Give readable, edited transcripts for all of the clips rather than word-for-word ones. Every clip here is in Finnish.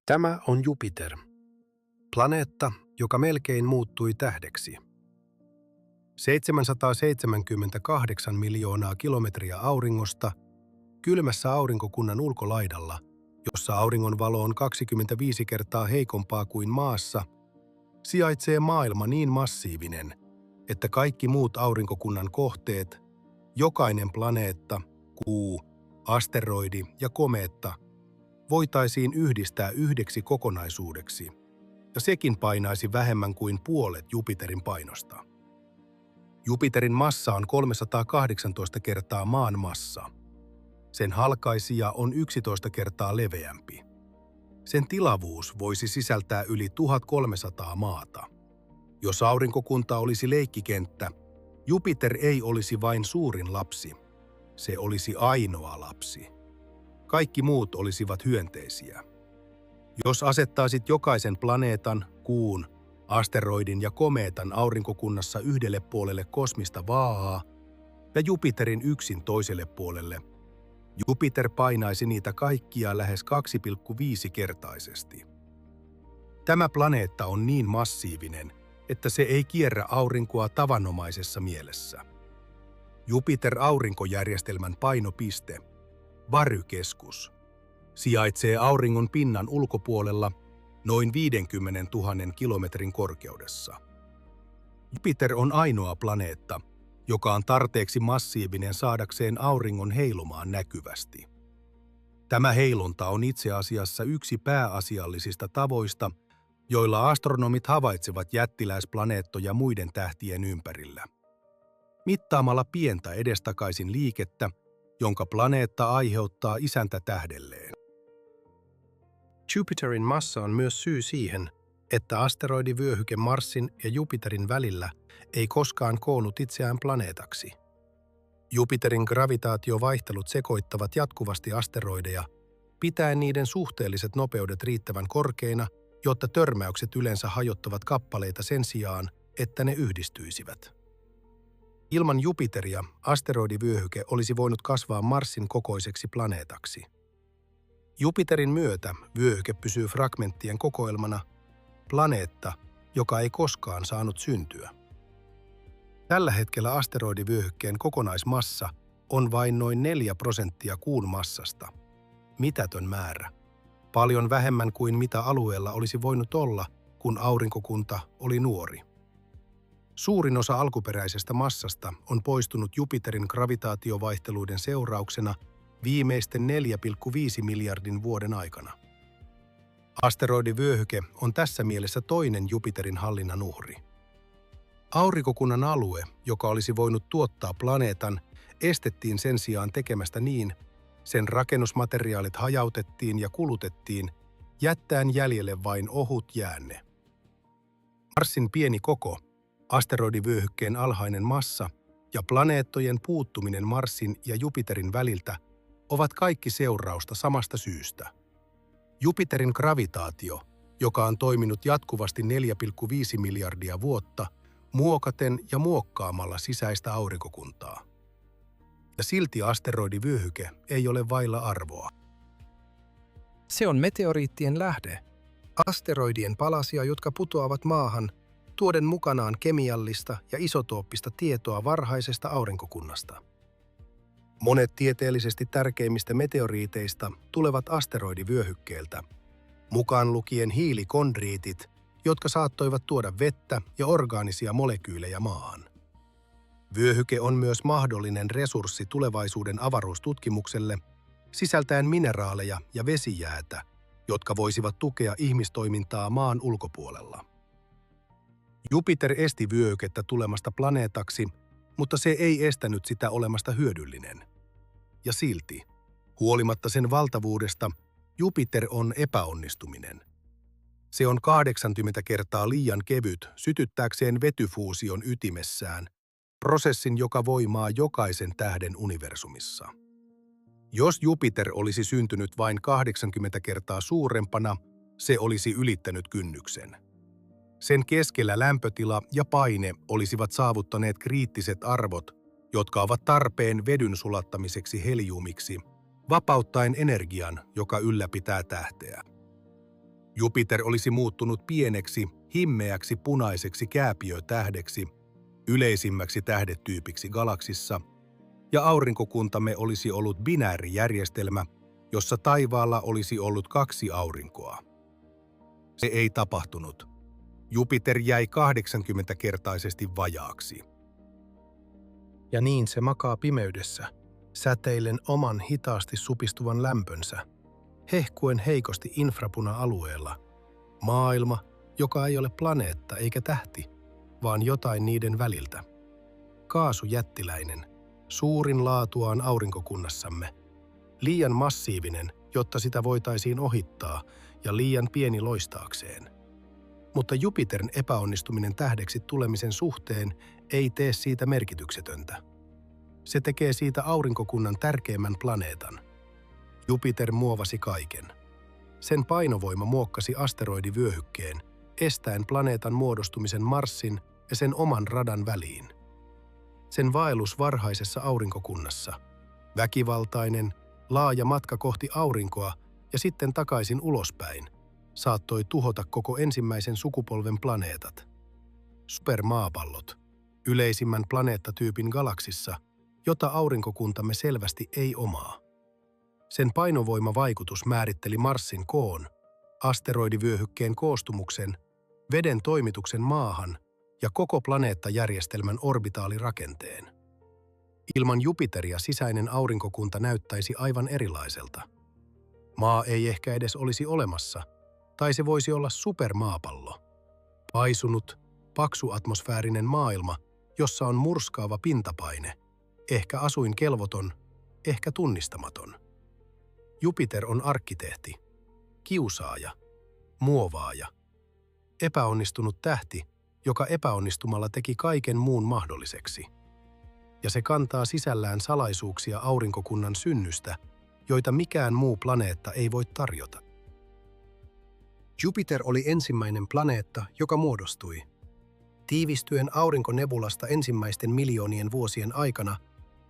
Tämä on Jupiter, planeetta, joka melkein muuttui tähdeksi. 778 miljoonaa kilometriä auringosta, kylmässä aurinkokunnan ulkolaidalla, jossa auringon valo on 25 kertaa heikompaa kuin Maassa, sijaitsee maailma niin massiivinen, että kaikki muut aurinkokunnan kohteet, jokainen planeetta, kuu, asteroidi ja komeetta, voitaisiin yhdistää yhdeksi kokonaisuudeksi, ja sekin painaisi vähemmän kuin puolet Jupiterin painosta. Jupiterin massa on 318 kertaa Maan massa. Sen halkaisija on 11 kertaa leveämpi. Sen tilavuus voisi sisältää yli 1300 maata. Jos aurinkokunta olisi leikkikenttä, Jupiter ei olisi vain suurin lapsi. Se olisi ainoa lapsi. Kaikki muut olisivat hyönteisiä. Jos asettaisit jokaisen planeetan, kuun, asteroidin ja komeetan aurinkokunnassa yhdelle puolelle kosmista vaaaa ja Jupiterin yksin toiselle puolelle, Jupiter painaisi niitä kaikkia lähes 2,5-kertaisesti. Tämä planeetta on niin massiivinen, että se ei kierrä aurinkoa tavanomaisessa mielessä. Jupiter-aurinkojärjestelmän painopiste, varykeskus, sijaitsee auringon pinnan ulkopuolella noin 50 000 kilometrin korkeudessa. Jupiter on ainoa planeetta, joka on tarpeeksi massiivinen saadakseen auringon heilumaan näkyvästi. Tämä heilunta on itse asiassa yksi pääasiallisista tavoista, joilla astronomit havaitsevat jättiläisplaneettoja muiden tähtien ympärillä. Mittaamalla pientä edestakaisin liikettä, jonka planeetta aiheuttaa isäntätähdelleen. Jupiterin massa on myös syy siihen, että asteroidivyöhyke Marsin ja Jupiterin välillä ei koskaan koonnut itseään planeetaksi. Jupiterin gravitaatiovaihtelut sekoittavat jatkuvasti asteroideja, pitäen niiden suhteelliset nopeudet riittävän korkeina, jotta törmäykset yleensä hajottavat kappaleita sen sijaan, että ne yhdistyisivät. Ilman Jupiteria asteroidivyöhyke olisi voinut kasvaa Marsin kokoiseksi planeetaksi. Jupiterin myötä vyöhyke pysyy fragmenttien kokoelmana, planeetta, joka ei koskaan saanut syntyä. Tällä hetkellä asteroidivyöhykkeen kokonaismassa on vain noin 4% kuun massasta. Mitätön määrä. Paljon vähemmän kuin mitä alueella olisi voinut olla, kun aurinkokunta oli nuori. Suurin osa alkuperäisestä massasta on poistunut Jupiterin gravitaatiovaihteluiden seurauksena viimeisten 4,5 miljardin vuoden aikana. Asteroidivyöhyke on tässä mielessä toinen Jupiterin hallinnan uhri. Aurinkokunnan alue, joka olisi voinut tuottaa planeetan, estettiin sen sijaan tekemästä niin, sen rakennusmateriaalit hajautettiin ja kulutettiin, jättäen jäljelle vain ohut jäänne. Marsin pieni koko, asteroidivyöhykkeen alhainen massa ja planeettojen puuttuminen Marsin ja Jupiterin väliltä ovat kaikki seurausta samasta syystä. Jupiterin gravitaatio, joka on toiminut jatkuvasti 4,5 miljardia vuotta, muokaten ja muokkaamalla sisäistä aurinkokuntaa. Ja silti asteroidivyöhyke ei ole vailla arvoa. Se on meteoriittien lähde. Asteroidien palasia, jotka putoavat maahan, tuoden mukanaan kemiallista ja isotooppista tietoa varhaisesta aurinkokunnasta. Monet tieteellisesti tärkeimmistä meteoriiteista tulevat asteroidivyöhykkeeltä, mukaan lukien hiilikondriitit, jotka saattoivat tuoda vettä ja orgaanisia molekyylejä maahan. Vyöhyke on myös mahdollinen resurssi tulevaisuuden avaruustutkimukselle, sisältäen mineraaleja ja vesijäätä, jotka voisivat tukea ihmistoimintaa maan ulkopuolella. Jupiter esti vyöhykettä tulemasta planeetaksi, mutta se ei estänyt sitä olemasta hyödyllinen. Ja silti, huolimatta sen valtavuudesta, Jupiter on epäonnistuminen. Se on 80 kertaa liian kevyt sytyttääkseen vetyfuusion ytimessään, prosessin, joka voimaa jokaisen tähden universumissa. Jos Jupiter olisi syntynyt vain 80 kertaa suurempana, se olisi ylittänyt kynnyksen. Sen keskellä lämpötila ja paine olisivat saavuttaneet kriittiset arvot, jotka ovat tarpeen vedyn sulattamiseksi heliumiksi, vapauttaen energian, joka ylläpitää tähteä. Jupiter olisi muuttunut pieneksi, himmeäksi punaiseksi kääpiötähdeksi, yleisimmäksi tähdetyypiksi galaksissa, ja aurinkokuntamme olisi ollut binäärijärjestelmä, jossa taivaalla olisi ollut 2 aurinkoa. Se ei tapahtunut. Jupiter jäi 80-kertaisesti vajaaksi. Ja niin se makaa pimeydessä, säteillen oman hitaasti supistuvan lämpönsä, hehkuen heikosti infrapuna-alueella. Maailma, joka ei ole planeetta eikä tähti, vaan jotain niiden väliltä. Kaasujättiläinen, suurin laatuaan aurinkokunnassamme. Liian massiivinen, jotta sitä voitaisiin ohittaa, ja liian pieni loistaakseen. Mutta Jupiterin epäonnistuminen tähdeksi tulemisen suhteen ei tee siitä merkityksetöntä. Se tekee siitä aurinkokunnan tärkeimmän planeetan. Jupiter muovasi kaiken. Sen painovoima muokkasi asteroidivyöhykkeen, estäen planeetan muodostumisen Marsin ja sen oman radan väliin. Sen vaellus varhaisessa aurinkokunnassa, väkivaltainen, laaja matka kohti aurinkoa ja sitten takaisin ulospäin, saattoi tuhota koko ensimmäisen sukupolven planeetat. Supermaapallot, yleisimmän planeettatyypin galaksissa, jota aurinkokuntamme selvästi ei omaa. Sen painovoimavaikutus määritteli Marsin koon, asteroidivyöhykkeen koostumuksen, veden toimituksen maahan ja koko planeettajärjestelmän orbitaalirakenteen. Ilman Jupiteria sisäinen aurinkokunta näyttäisi aivan erilaiselta. Maa ei ehkä edes olisi olemassa, tai se voisi olla supermaapallo. Paisunut, paksuatmosfäärinen maailma, jossa on murskaava pintapaine, ehkä asuinkelvoton, ehkä tunnistamaton. Jupiter on arkkitehti, kiusaaja, muovaaja, epäonnistunut tähti, joka epäonnistumalla teki kaiken muun mahdolliseksi. Ja se kantaa sisällään salaisuuksia aurinkokunnan synnystä, joita mikään muu planeetta ei voi tarjota. Jupiter oli ensimmäinen planeetta, joka muodostui. Tiivistyen aurinkonebulasta ensimmäisten miljoonien vuosien aikana,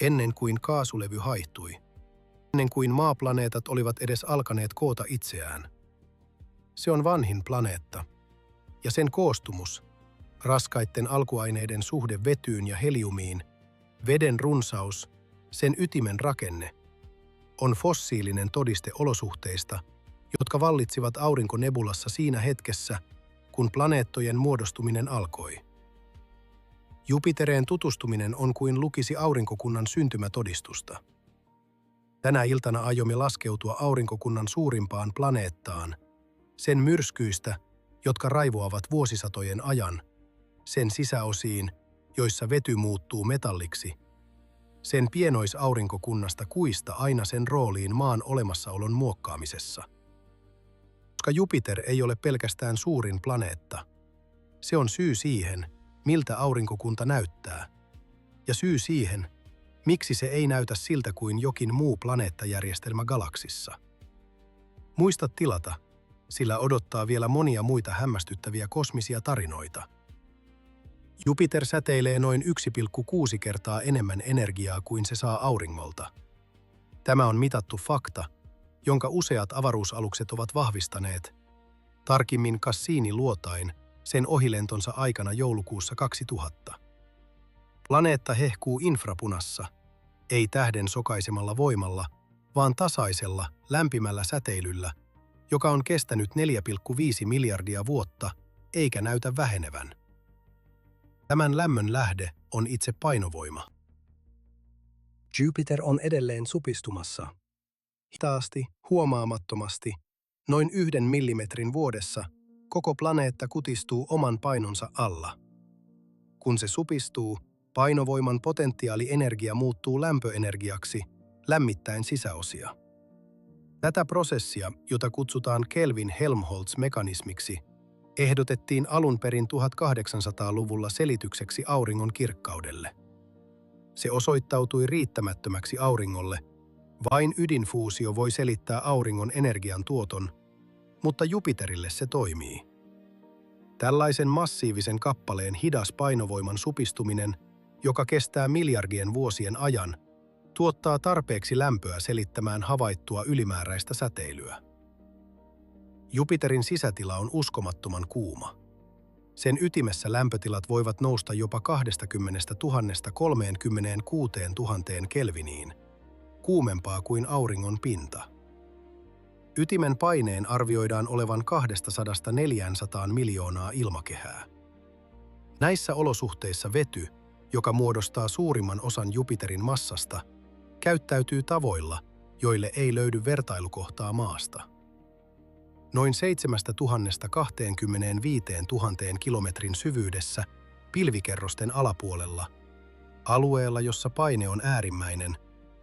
ennen kuin kaasulevy haihtui. Ennen kuin maaplaneetat olivat edes alkaneet koota itseään. Se on vanhin planeetta, ja sen koostumus, raskaitten alkuaineiden suhde vetyyn ja heliumiin, veden runsaus, sen ytimen rakenne, on fossiilinen todiste olosuhteista, jotka vallitsivat aurinkonebulassa siinä hetkessä, kun planeettojen muodostuminen alkoi. Jupitereen tutustuminen on kuin lukisi aurinkokunnan syntymätodistusta. Tänä iltana aiomme laskeutua aurinkokunnan suurimpaan planeettaan, sen myrskyistä, jotka raivoavat vuosisatojen ajan, sen sisäosiin, joissa vety muuttuu metalliksi, sen pienoisaurinkokunnasta kuista aina sen rooliin maan olemassaolon muokkaamisessa. Koska Jupiter ei ole pelkästään suurin planeetta, se on syy siihen, miltä aurinkokunta näyttää, ja syy siihen, miksi se ei näytä siltä kuin jokin muu planeettajärjestelmä galaksissa. Muista tilata, sillä odottaa vielä monia muita hämmästyttäviä kosmisia tarinoita. Jupiter säteilee noin 1,6 kertaa enemmän energiaa kuin se saa auringolta. Tämä on mitattu fakta, jonka useat avaruusalukset ovat vahvistaneet, tarkimmin Cassini luotain sen ohilentonsa aikana joulukuussa 2000. Planeetta hehkuu infrapunassa, ei tähden sokaisemalla voimalla, vaan tasaisella, lämpimällä säteilyllä, joka on kestänyt 4,5 miljardia vuotta, eikä näytä vähenevän. Tämän lämmön lähde on itse painovoima. Jupiter on edelleen supistumassa. Hitaasti, huomaamattomasti, noin 1 millimetrin vuodessa, koko planeetta kutistuu oman painonsa alla. Kun se supistuu, painovoiman potentiaalienergia muuttuu lämpöenergiaksi, lämmittäen sisäosia. Tätä prosessia, jota kutsutaan Kelvin-Helmholtz-mekanismiksi, ehdotettiin alun perin 1800-luvulla selitykseksi auringon kirkkaudelle. Se osoittautui riittämättömäksi auringolle. Vain ydinfuusio voi selittää auringon energian tuoton, mutta Jupiterille se toimii. Tällaisen massiivisen kappaleen hidas painovoiman supistuminen, joka kestää miljardien vuosien ajan, tuottaa tarpeeksi lämpöä selittämään havaittua ylimääräistä säteilyä. Jupiterin sisätila on uskomattoman kuuma. Sen ytimessä lämpötilat voivat nousta jopa 20 000 36 000 kelviniin, kuumempaa kuin auringon pinta. Ytimen paineen arvioidaan olevan 200–400 miljoonaa ilmakehää. Näissä olosuhteissa vety, joka muodostaa suurimman osan Jupiterin massasta, käyttäytyy tavoilla, joille ei löydy vertailukohtaa Maasta. Noin 7 000–25 000 kilometrin syvyydessä pilvikerrosten alapuolella, alueella, jossa paine on äärimmäinen,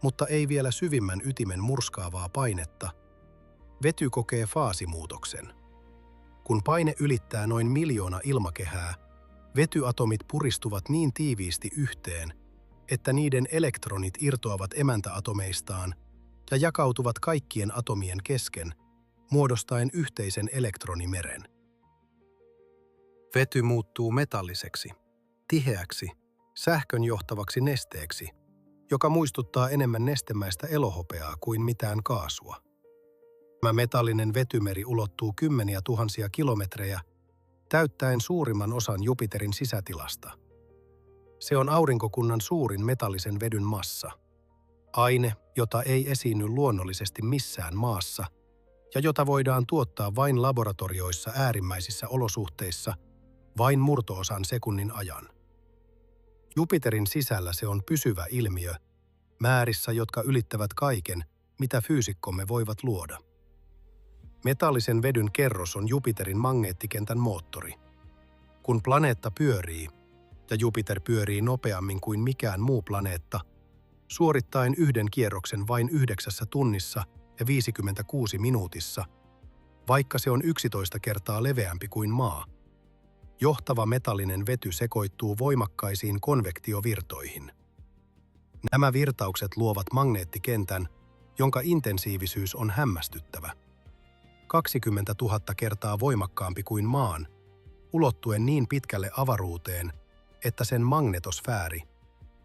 mutta ei vielä syvimmän ytimen murskaavaa painetta, vety kokee faasimuutoksen. Kun paine ylittää noin 1 miljoona ilmakehää, vetyatomit puristuvat niin tiiviisti yhteen, että niiden elektronit irtoavat emäntäatomeistaan ja jakautuvat kaikkien atomien kesken, muodostaen yhteisen elektronimeren. Vety muuttuu metalliseksi, tiheäksi, sähkön johtavaksi nesteeksi, joka muistuttaa enemmän nestemäistä elohopeaa kuin mitään kaasua. Tämä metallinen vetymeri ulottuu kymmeniä tuhansia kilometrejä, täyttäen suurimman osan Jupiterin sisätilasta. Se on aurinkokunnan suurin metallisen vedyn massa. Aine, jota ei esiinny luonnollisesti missään maassa, ja jota voidaan tuottaa vain laboratorioissa äärimmäisissä olosuhteissa vain murto-osan sekunnin ajan. Jupiterin sisällä se on pysyvä ilmiö, määrissä, jotka ylittävät kaiken, mitä fyysikkomme voivat luoda. Metallisen vedyn kerros on Jupiterin magneettikentän moottori. Kun planeetta pyörii, ja Jupiter pyörii nopeammin kuin mikään muu planeetta, suorittaen yhden kierroksen vain 9 tunnissa ja 56 minuutissa, vaikka se on 11 kertaa leveämpi kuin Maa. Johtava metallinen vety sekoittuu voimakkaisiin konvektiovirtoihin. Nämä virtaukset luovat magneettikentän, jonka intensiivisyys on hämmästyttävä. 20 000 kertaa voimakkaampi kuin Maan, ulottuen niin pitkälle avaruuteen, että sen magnetosfääri,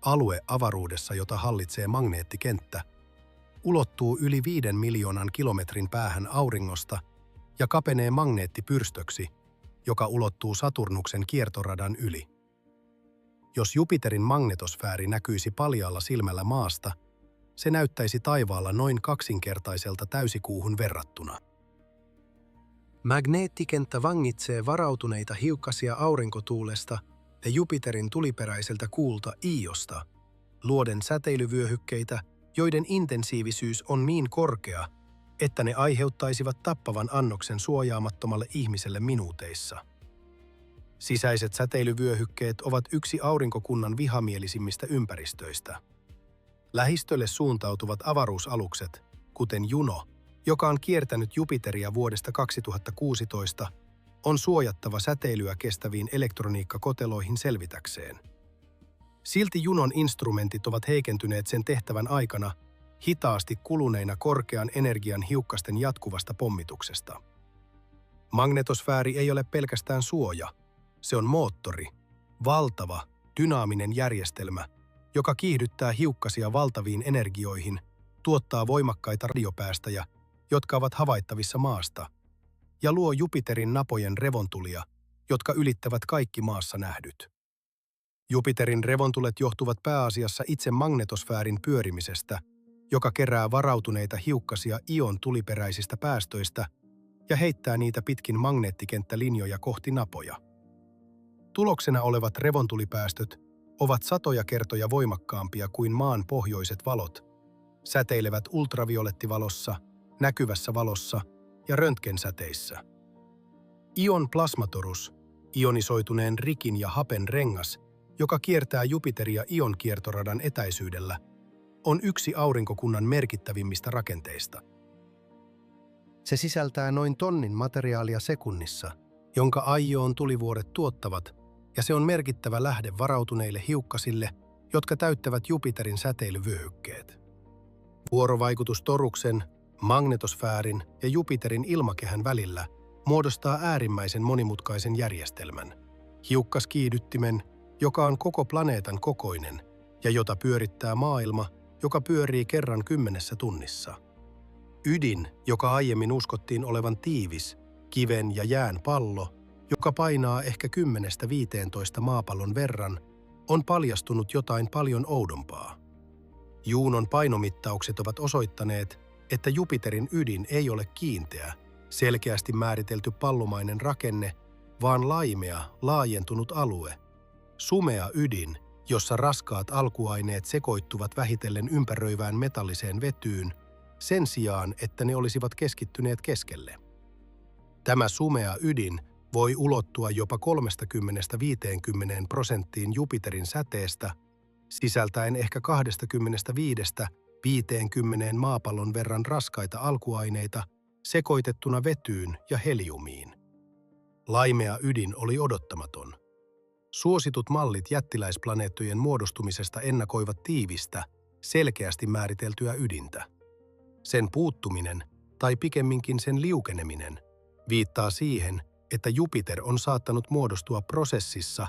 alue avaruudessa, jota hallitsee magneettikenttä, ulottuu yli 5 miljoonan kilometrin päähän auringosta ja kapenee magneettipyrstöksi, joka ulottuu Saturnuksen kiertoradan yli. Jos Jupiterin magnetosfääri näkyisi paljaalla silmällä Maasta, se näyttäisi taivaalla noin kaksinkertaiselta täysikuuhun verrattuna. Magneettikenttä vangitsee varautuneita hiukkasia aurinkotuulesta ja Jupiterin tuliperäiseltä kuulta Iosta, luoden säteilyvyöhykkeitä, joiden intensiivisyys on niin korkea, että ne aiheuttaisivat tappavan annoksen suojaamattomalle ihmiselle minuuteissa. Sisäiset säteilyvyöhykkeet ovat yksi aurinkokunnan vihamielisimmistä ympäristöistä. Lähistölle suuntautuvat avaruusalukset, kuten Juno, joka on kiertänyt Jupiteria vuodesta 2016, on suojattava säteilyä kestäviin elektroniikkakoteloihin selvitäkseen. Silti Junon instrumentit ovat heikentyneet sen tehtävän aikana hitaasti kuluneina korkean energian hiukkasten jatkuvasta pommituksesta. Magnetosfääri ei ole pelkästään suoja, se on moottori, valtava, dynaaminen järjestelmä, joka kiihdyttää hiukkasia valtaviin energioihin, tuottaa voimakkaita radiopäästöjä, jotka ovat havaittavissa Maasta, ja luo Jupiterin napojen revontulia, jotka ylittävät kaikki Maassa nähdyt. Jupiterin revontulet johtuvat pääasiassa itse magnetosfäärin pyörimisestä, joka kerää varautuneita hiukkasia Ion tuliperäisistä päästöistä ja heittää niitä pitkin magneettikenttälinjoja kohti napoja. Tuloksena olevat revontulipäästöt ovat satoja kertoja voimakkaampia kuin Maan pohjoiset valot, säteilevät ultraviolettivalossa, näkyvässä valossa ja röntgensäteissä. Ion plasmatorus, ionisoituneen rikin ja hapen rengas, joka kiertää Jupiteria Ion kiertoradan etäisyydellä, on yksi aurinkokunnan merkittävimmistä rakenteista. Se sisältää noin tonnin materiaalia sekunnissa, jonka Aion tulivuoret tuottavat, ja se on merkittävä lähde varautuneille hiukkasille, jotka täyttävät Jupiterin säteilyvyöhykkeet. Vuorovaikutus toruksen, magnetosfäärin ja Jupiterin ilmakehän välillä muodostaa äärimmäisen monimutkaisen järjestelmän, hiukkaskiihdyttimen, joka on koko planeetan kokoinen ja jota pyörittää maailma, joka pyörii kerran 10 tunnissa. Ydin, joka aiemmin uskottiin olevan tiivis, kiven ja jään pallo, joka painaa ehkä 10–15 maapallon verran, on paljastunut jotain paljon oudompaa. Juunon painomittaukset ovat osoittaneet, että Jupiterin ydin ei ole kiinteä, selkeästi määritelty pallomainen rakenne, vaan laimea, laajentunut alue. Sumea ydin, jossa raskaat alkuaineet sekoittuvat vähitellen ympäröivään metalliseen vetyyn, sen sijaan, että ne olisivat keskittyneet keskelle. Tämä sumea ydin voi ulottua jopa 30–50% Jupiterin säteestä, sisältäen ehkä 25–50 maapallon verran raskaita alkuaineita sekoitettuna vetyyn ja heliumiin. Laimea ydin oli odottamaton. Suositut mallit jättiläisplaneettojen muodostumisesta ennakoivat tiivistä, selkeästi määriteltyä ydintä. Sen puuttuminen, tai pikemminkin sen liukeneminen, viittaa siihen, että Jupiter on saattanut muodostua prosessissa,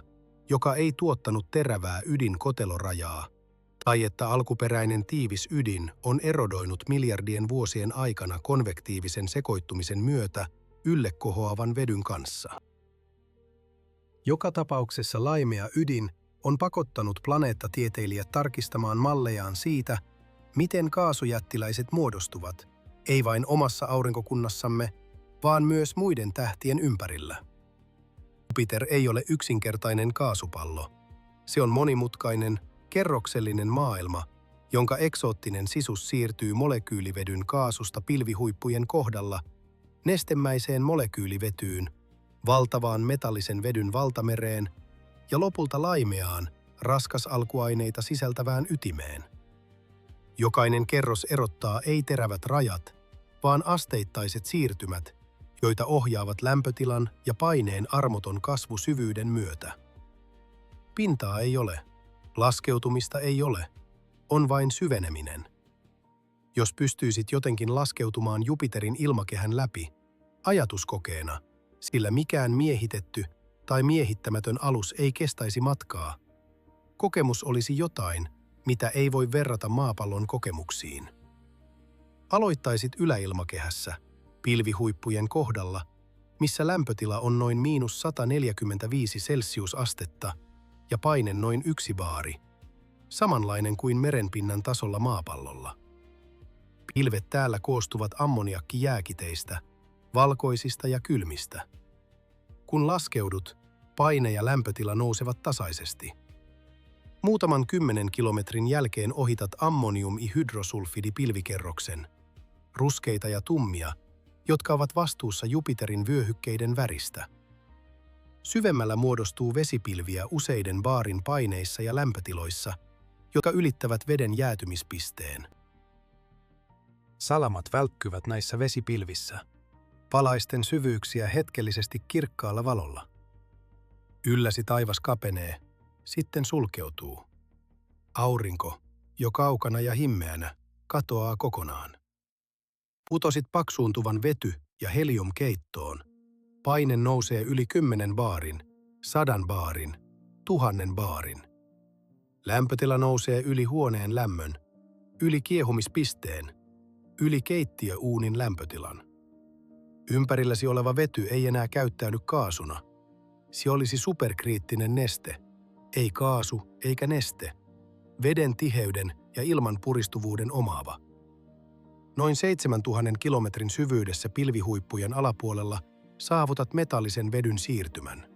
joka ei tuottanut terävää ydinkotelorajaa, tai että alkuperäinen tiivis ydin on erodoinut miljardien vuosien aikana konvektiivisen sekoittumisen myötä ylle kohoavan vedyn kanssa. Joka tapauksessa laimea ydin on pakottanut planeettatieteilijät tarkistamaan mallejaan siitä, miten kaasujättiläiset muodostuvat, ei vain omassa aurinkokunnassamme, vaan myös muiden tähtien ympärillä. Jupiter ei ole yksinkertainen kaasupallo. Se on monimutkainen, kerroksellinen maailma, jonka eksoottinen sisus siirtyy molekyylivedyn kaasusta pilvihuippujen kohdalla nestemäiseen molekyylivetyyn, valtavaan metallisen vedyn valtamereen ja lopulta laimeaan, raskasalkuaineita sisältävään ytimeen. Jokainen kerros erottaa ei-terävät rajat, vaan asteittaiset siirtymät, joita ohjaavat lämpötilan ja paineen armoton kasvu syvyyden myötä. Pintaa ei ole, laskeutumista ei ole, on vain syveneminen. Jos pystyisit jotenkin laskeutumaan Jupiterin ilmakehän läpi, ajatuskokeena, sillä mikään miehitetty tai miehittämätön alus ei kestäisi matkaa, kokemus olisi jotain, mitä ei voi verrata maapallon kokemuksiin. Aloittaisit yläilmakehässä, pilvihuippujen kohdalla, missä lämpötila on noin -145 celsiusastetta ja paine noin 1 baari, samanlainen kuin merenpinnan tasolla maapallolla. Pilvet täällä koostuvat ammoniakkijääkiteistä, valkoisista ja kylmistä. Kun laskeudut, paine ja lämpötila nousevat tasaisesti. Muutaman 10 kilometrin jälkeen ohitat ammoniumihydrosulfidipilvikerroksen, ruskeita ja tummia, jotka ovat vastuussa Jupiterin vyöhykkeiden väristä. Syvemmällä muodostuu vesipilviä useiden baarin paineissa ja lämpötiloissa, jotka ylittävät veden jäätymispisteen. Salamat välkkyvät näissä vesipilvissä, valaisten syvyyksiä hetkellisesti kirkkaalla valolla. Ylläsi taivas kapenee, sitten sulkeutuu. Aurinko, jo kaukana ja himmeänä, katoaa kokonaan. Putosit paksuuntuvan vety- ja heliumkeittoon. Paine nousee yli 10 baarin, 100 baarin, 1000 baarin. Lämpötila nousee yli huoneen lämmön, yli kiehumispisteen, yli keittiöuunin lämpötilan. Ympärilläsi oleva vety ei enää käyttäydy kaasuna. Se olisi superkriittinen neste, ei kaasu eikä neste, veden tiheyden ja ilman puristuvuuden omaava. Noin 7000 kilometrin syvyydessä pilvihuippujen alapuolella saavutat metallisen vedyn siirtymän.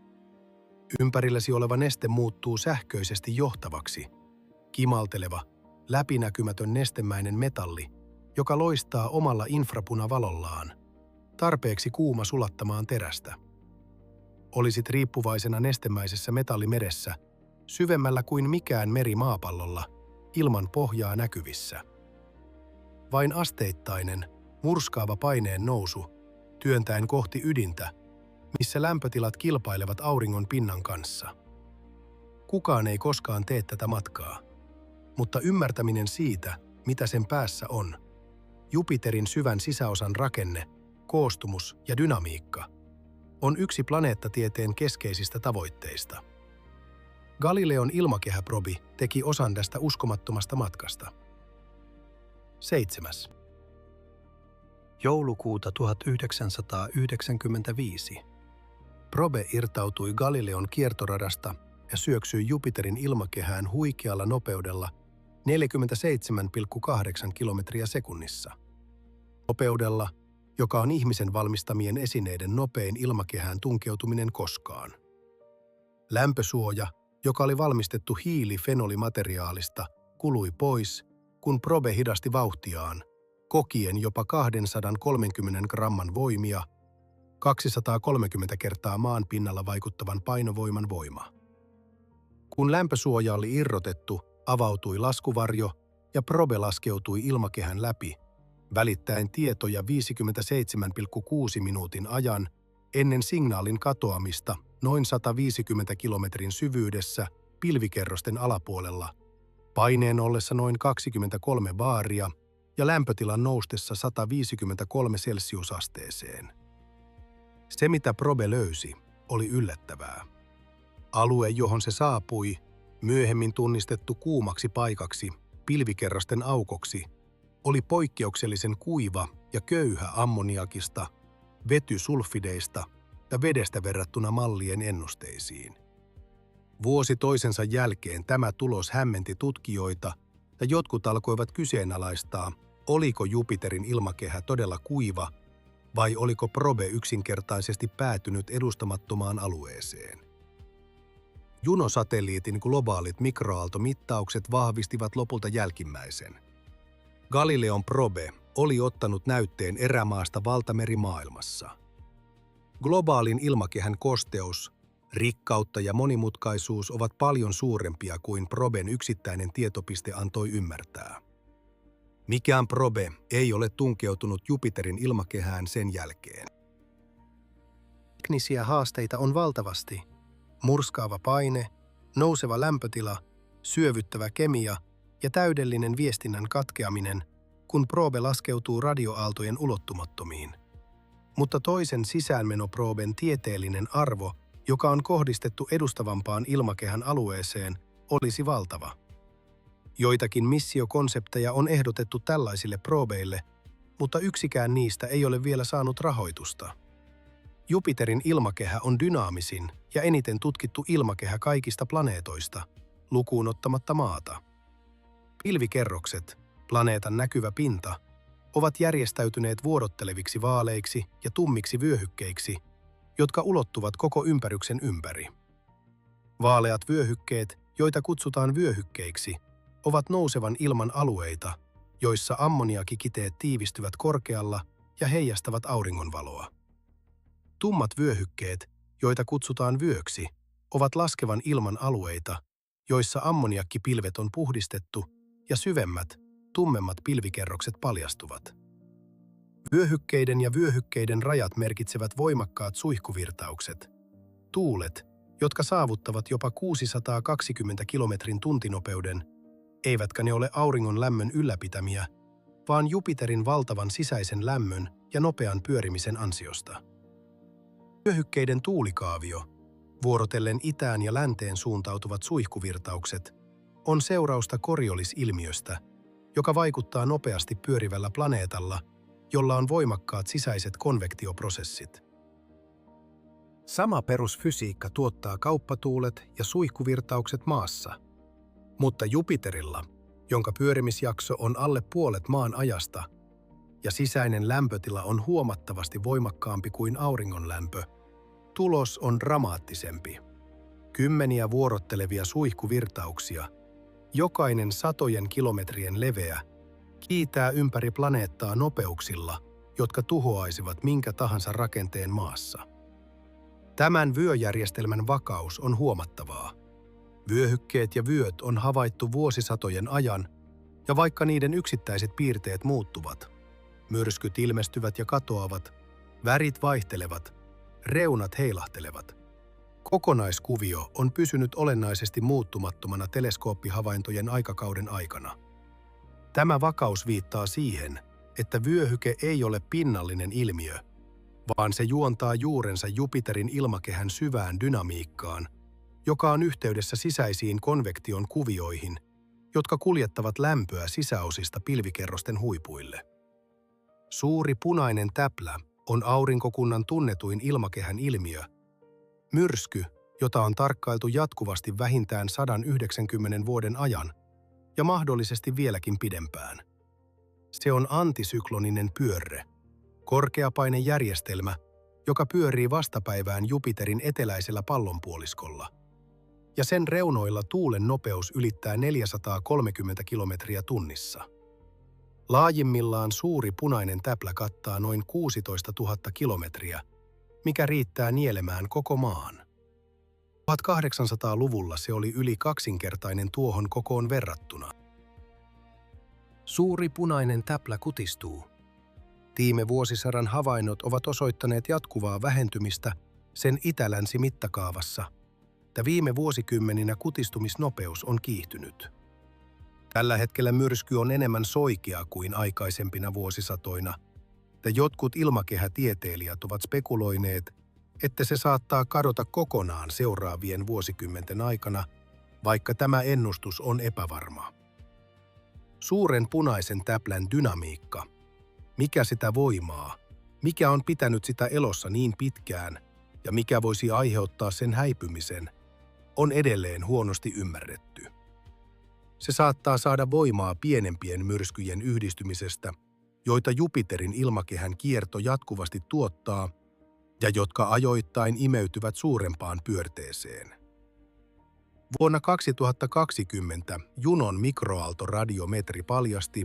Ympärilläsi oleva neste muuttuu sähköisesti johtavaksi, kimalteleva, läpinäkymätön nestemäinen metalli, joka loistaa omalla infrapunavalollaan, tarpeeksi kuuma sulattamaan terästä. Olisit riippuvaisena nestemäisessä metallimeressä, syvemmällä kuin mikään meri maapallolla, ilman pohjaa näkyvissä. Vain asteittainen, murskaava paineen nousu, työntäen kohti ydintä, missä lämpötilat kilpailevat auringon pinnan kanssa. Kukaan ei koskaan tee tätä matkaa, mutta ymmärtäminen siitä, mitä sen päässä on, Jupiterin syvän sisäosan rakenne, koostumus ja dynamiikka, on yksi planeettatieteen keskeisistä tavoitteista. Galileon ilmakehäprobi teki osan tästä uskomattomasta matkasta. 7. Joulukuuta 1995. Probe irtautui Galileon kiertoradasta ja syöksyi Jupiterin ilmakehään huikealla nopeudella 47,8 kilometriä sekunnissa. Nopeudella, joka on ihmisen valmistamien esineiden nopein ilmakehään tunkeutuminen koskaan. Lämpösuoja, joka oli valmistettu hiilifenolimateriaalista, kului pois, kun Probe hidasti vauhtiaan, kokien jopa 230 gramman voimia, 230 kertaa maan pinnalla vaikuttavan painovoiman voima. Kun lämpösuoja oli irrotettu, avautui laskuvarjo ja Probe laskeutui ilmakehän läpi, välittäen tietoja 57,6 minuutin ajan ennen signaalin katoamista noin 150 kilometrin syvyydessä pilvikerrosten alapuolella, paineen ollessa noin 23 baaria ja lämpötilan noustessa 153 celsiusasteeseen. Se, mitä Probe löysi, oli yllättävää. Alue, johon se saapui, myöhemmin tunnistettu kuumaksi paikaksi, pilvikerrosten aukoksi, oli poikkeuksellisen kuiva ja köyhä ammoniakista, vetysulfideista ja vedestä verrattuna mallien ennusteisiin. Vuosi toisensa jälkeen tämä tulos hämmenti tutkijoita ja jotkut alkoivat kyseenalaistaa, oliko Jupiterin ilmakehä todella kuiva vai oliko Probe yksinkertaisesti päätynyt edustamattomaan alueeseen. Juno-satelliitin globaalit mikroaaltomittaukset vahvistivat lopulta jälkimmäisen. Galileon Probe oli ottanut näytteen erämaasta valtamerimaailmassa. Globaalin ilmakehän kosteus, rikkautta ja monimutkaisuus ovat paljon suurempia kuin Proben yksittäinen tietopiste antoi ymmärtää. Mikään Probe ei ole tunkeutunut Jupiterin ilmakehään sen jälkeen. Teknisiä haasteita on valtavasti. Murskaava paine, nouseva lämpötila, syövyttävä kemia ja täydellinen viestinnän katkeaminen, kun Probe laskeutuu radioaaltojen ulottumattomiin. Mutta toisen sisäänmenoproben tieteellinen arvo, joka on kohdistettu edustavampaan ilmakehän alueeseen, olisi valtava. Joitakin missiokonsepteja on ehdotettu tällaisille probeille, mutta yksikään niistä ei ole vielä saanut rahoitusta. Jupiterin ilmakehä on dynaamisin ja eniten tutkittu ilmakehä kaikista planeetoista, lukuun ottamatta maata. Pilvikerrokset, planeetan näkyvä pinta, ovat järjestäytyneet vuorotteleviksi vaaleiksi ja tummiksi vyöhykkeiksi, jotka ulottuvat koko ympäryksen ympäri. Vaaleat vyöhykkeet, joita kutsutaan vyöhykkeiksi, ovat nousevan ilman alueita, joissa ammoniakikiteet tiivistyvät korkealla ja heijastavat auringonvaloa. Tummat vyöhykkeet, joita kutsutaan vyöksi, ovat laskevan ilman alueita, joissa ammoniakkipilvet on puhdistettu ja syvemmät, tummemmat pilvikerrokset paljastuvat. Vyöhykkeiden ja vyöhykkeiden rajat merkitsevät voimakkaat suihkuvirtaukset, tuulet, jotka saavuttavat jopa 620 kilometrin tuntinopeuden, eivätkä ne ole auringon lämmön ylläpitämiä, vaan Jupiterin valtavan sisäisen lämmön ja nopean pyörimisen ansiosta. Vyöhykkeiden tuulikaavio, vuorotellen itään ja länteen suuntautuvat suihkuvirtaukset, on seurausta Coriolis-ilmiöstä, joka vaikuttaa nopeasti pyörivällä planeetalla, jolla on voimakkaat sisäiset konvektioprosessit. Sama perusfysiikka tuottaa kauppatuulet ja suihkuvirtaukset maassa, mutta Jupiterilla, jonka pyörimisjakso on alle puolet maan ajasta ja sisäinen lämpötila on huomattavasti voimakkaampi kuin auringon lämpö, tulos on dramaattisempi. Kymmeniä vuorottelevia suihkuvirtauksia, jokainen satojen kilometrien leveä, kiitää ympäri planeettaa nopeuksilla, jotka tuhoaisivat minkä tahansa rakenteen maassa. Tämän vyöjärjestelmän vakaus on huomattavaa. Vyöhykkeet ja vyöt on havaittu vuosisatojen ajan, ja vaikka niiden yksittäiset piirteet muuttuvat, myrskyt ilmestyvät ja katoavat, värit vaihtelevat, reunat heilahtelevat. Kokonaiskuvio on pysynyt olennaisesti muuttumattomana teleskooppihavaintojen aikakauden aikana. Tämä vakaus viittaa siihen, että vyöhyke ei ole pinnallinen ilmiö, vaan se juontaa juurensa Jupiterin ilmakehän syvään dynamiikkaan, joka on yhteydessä sisäisiin konvektion kuvioihin, jotka kuljettavat lämpöä sisäosista pilvikerrosten huipuille. Suuri punainen täplä on aurinkokunnan tunnetuin ilmakehän ilmiö, myrsky, jota on tarkkailtu jatkuvasti vähintään 190 vuoden ajan ja mahdollisesti vieläkin pidempään. Se on antisykloninen pyörre, korkeapainejärjestelmä, joka pyörii vastapäivään Jupiterin eteläisellä pallonpuoliskolla. Ja sen reunoilla tuulen nopeus ylittää 430 kilometriä tunnissa. Laajimmillaan suuri punainen täplä kattaa noin 16 000 kilometriä, mikä riittää nielemään koko maan. 1800-luvulla se oli yli kaksinkertainen tuohon kokoon verrattuna. Suuri punainen täplä kutistuu. Viime vuosisadan havainnot ovat osoittaneet jatkuvaa vähentymistä sen itä-länsi-mittakaavassa, ja viime vuosikymmeninä kutistumisnopeus on kiihtynyt. Tällä hetkellä myrsky on enemmän soikea kuin aikaisempina vuosisatoina, ja jotkut ilmakehätieteilijät ovat spekuloineet, että se saattaa kadota kokonaan seuraavien vuosikymmenten aikana, vaikka tämä ennustus on epävarma. Suuren punaisen täplän dynamiikka, mikä sitä voimaa, mikä on pitänyt sitä elossa niin pitkään ja mikä voisi aiheuttaa sen häipymisen, on edelleen huonosti ymmärretty. Se saattaa saada voimaa pienempien myrskyjen yhdistymisestä, joita Jupiterin ilmakehän kierto jatkuvasti tuottaa ja jotka ajoittain imeytyvät suurempaan pyörteeseen. Vuonna 2020 Junon mikroaaltoradiometri paljasti,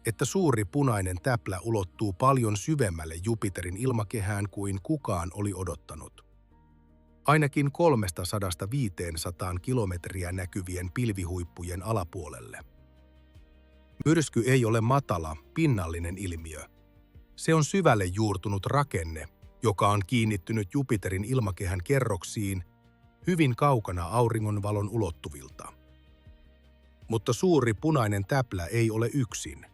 että suuri punainen täplä ulottuu paljon syvemmälle Jupiterin ilmakehään kuin kukaan oli odottanut. Ainakin 300–500 kilometriä näkyvien pilvihuippujen alapuolelle. Myrsky ei ole matala, pinnallinen ilmiö. Se on syvälle juurtunut rakenne, joka on kiinnittynyt Jupiterin ilmakehän kerroksiin hyvin kaukana auringonvalon ulottuvilta. Mutta suuri punainen täplä ei ole yksin.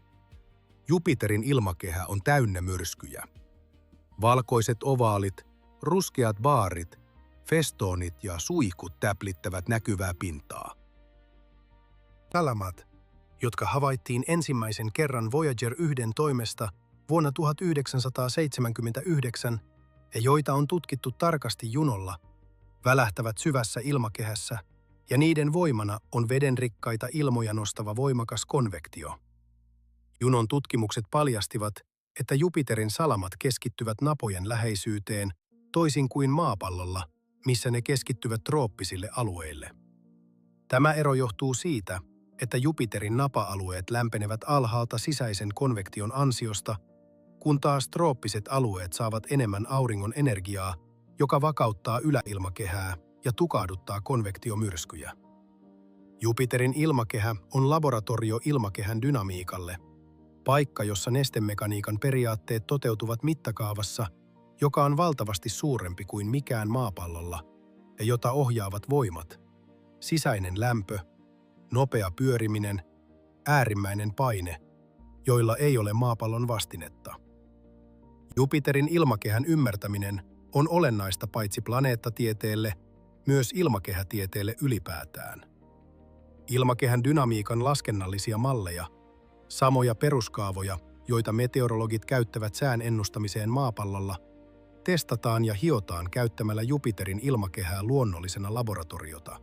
Jupiterin ilmakehä on täynnä myrskyjä. Valkoiset ovaalit, ruskeat baarit, festoonit ja suihkut täplittävät näkyvää pintaa. Salamat, jotka havaittiin ensimmäisen kerran Voyager 1 toimesta vuonna 1979 ja joita on tutkittu tarkasti Junolla, välähtävät syvässä ilmakehässä ja niiden voimana on vedenrikkaita ilmoja nostava voimakas konvektio. Junon tutkimukset paljastivat, että Jupiterin salamat keskittyvät napojen läheisyyteen toisin kuin maapallolla, missä ne keskittyvät trooppisille alueille. Tämä ero johtuu siitä, että Jupiterin napa-alueet lämpenevät alhaalta sisäisen konvektion ansiosta, kun taas trooppiset alueet saavat enemmän auringon energiaa, joka vakauttaa yläilmakehää ja tukahduttaa konvektiomyrskyjä. Jupiterin ilmakehä on laboratorio ilmakehän dynamiikalle, paikka, jossa nestemekaniikan periaatteet toteutuvat mittakaavassa, joka on valtavasti suurempi kuin mikään maapallolla ja jota ohjaavat voimat, sisäinen lämpö, nopea pyöriminen, äärimmäinen paine, joilla ei ole maapallon vastinetta. Jupiterin ilmakehän ymmärtäminen on olennaista paitsi planeettatieteelle, myös ilmakehätieteelle ylipäätään. Ilmakehän dynamiikan laskennallisia malleja, samoja peruskaavoja, joita meteorologit käyttävät sään ennustamiseen maapallolla, testataan ja hiotaan käyttämällä Jupiterin ilmakehää luonnollisena laboratoriota.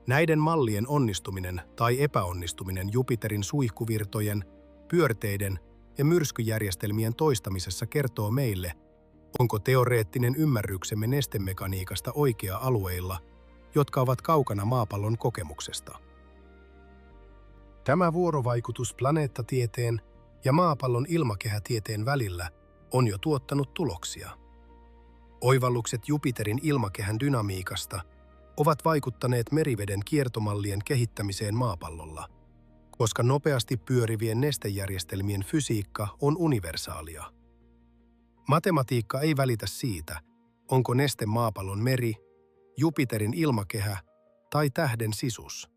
Näiden mallien onnistuminen tai epäonnistuminen Jupiterin suihkuvirtojen, pyörteiden ja myrskyjärjestelmien toistamisessa kertoo meille, onko teoreettinen ymmärryksemme nestemekaniikasta oikea alueilla, jotka ovat kaukana maapallon kokemuksesta. Tämä vuorovaikutus planeettatieteen ja maapallon ilmakehätieteen välillä on jo tuottanut tuloksia. Oivallukset Jupiterin ilmakehän dynamiikasta ovat vaikuttaneet meriveden kiertomallien kehittämiseen maapallolla, koska nopeasti pyörivien nestejärjestelmien fysiikka on universaalia. Matematiikka ei välitä siitä, onko neste maapallon meri, Jupiterin ilmakehä tai tähden sisus.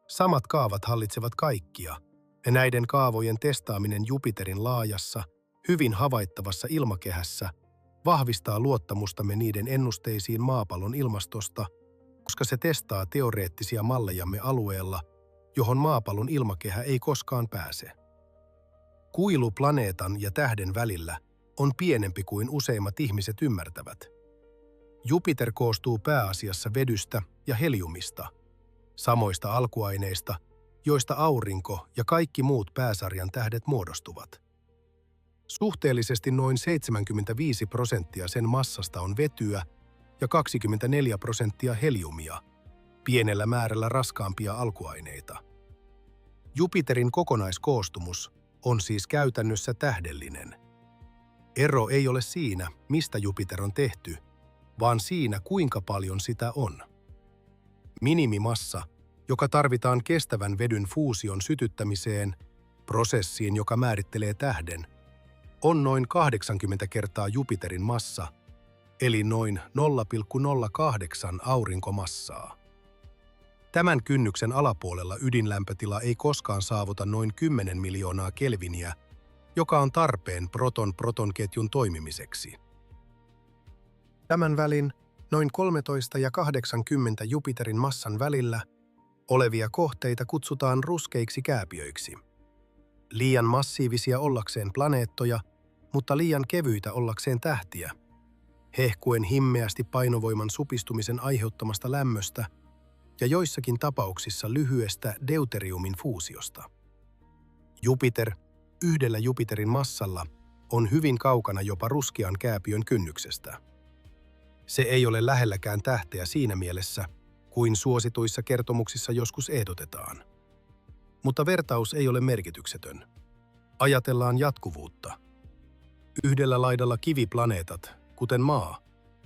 Samat kaavat hallitsevat kaikkia, ja näiden kaavojen testaaminen Jupiterin laajassa, hyvin havaittavassa ilmakehässä vahvistaa luottamustamme niiden ennusteisiin maapallon ilmastosta, koska se testaa teoreettisia mallejamme alueella, johon maapallon ilmakehä ei koskaan pääse. Kuilu planeetan ja tähden välillä on pienempi kuin useimmat ihmiset ymmärtävät. Jupiter koostuu pääasiassa vedystä ja heliumista, samoista alkuaineista, joista aurinko ja kaikki muut pääsarjan tähdet muodostuvat. Suhteellisesti noin 75% sen massasta on vetyä ja 24% heliumia, pienellä määrällä raskaampia alkuaineita. Jupiterin kokonaiskoostumus on siis käytännössä tähdellinen. Ero ei ole siinä, mistä Jupiter on tehty, vaan siinä, kuinka paljon sitä on. Minimimassa, joka tarvitaan kestävän vedyn fuusion sytyttämiseen, prosessiin, joka määrittelee tähden, on noin 80 kertaa Jupiterin massa, eli noin 0,08 aurinkomassaa. Tämän kynnyksen alapuolella ydinlämpötila ei koskaan saavuta noin 10 miljoonaa kelviniä, joka on tarpeen proton-proton-ketjun toimimiseksi. Tämän välin noin 13 ja 80 Jupiterin massan välillä olevia kohteita kutsutaan ruskeiksi kääpiöiksi. Liian massiivisia ollakseen planeettoja, mutta liian kevyitä ollakseen tähtiä, hehkuen himmeästi painovoiman supistumisen aiheuttamasta lämmöstä ja joissakin tapauksissa lyhyestä deuteriumin fuusiosta. Jupiter yhdellä Jupiterin massalla on hyvin kaukana jopa ruskean kääpiön kynnyksestä. Se ei ole lähelläkään tähteä siinä mielessä, kuin suosituissa kertomuksissa joskus ehdotetaan. Mutta vertaus ei ole merkityksetön. Ajatellaan jatkuvuutta. Yhdellä laidalla kiviplaneetat, kuten Maa,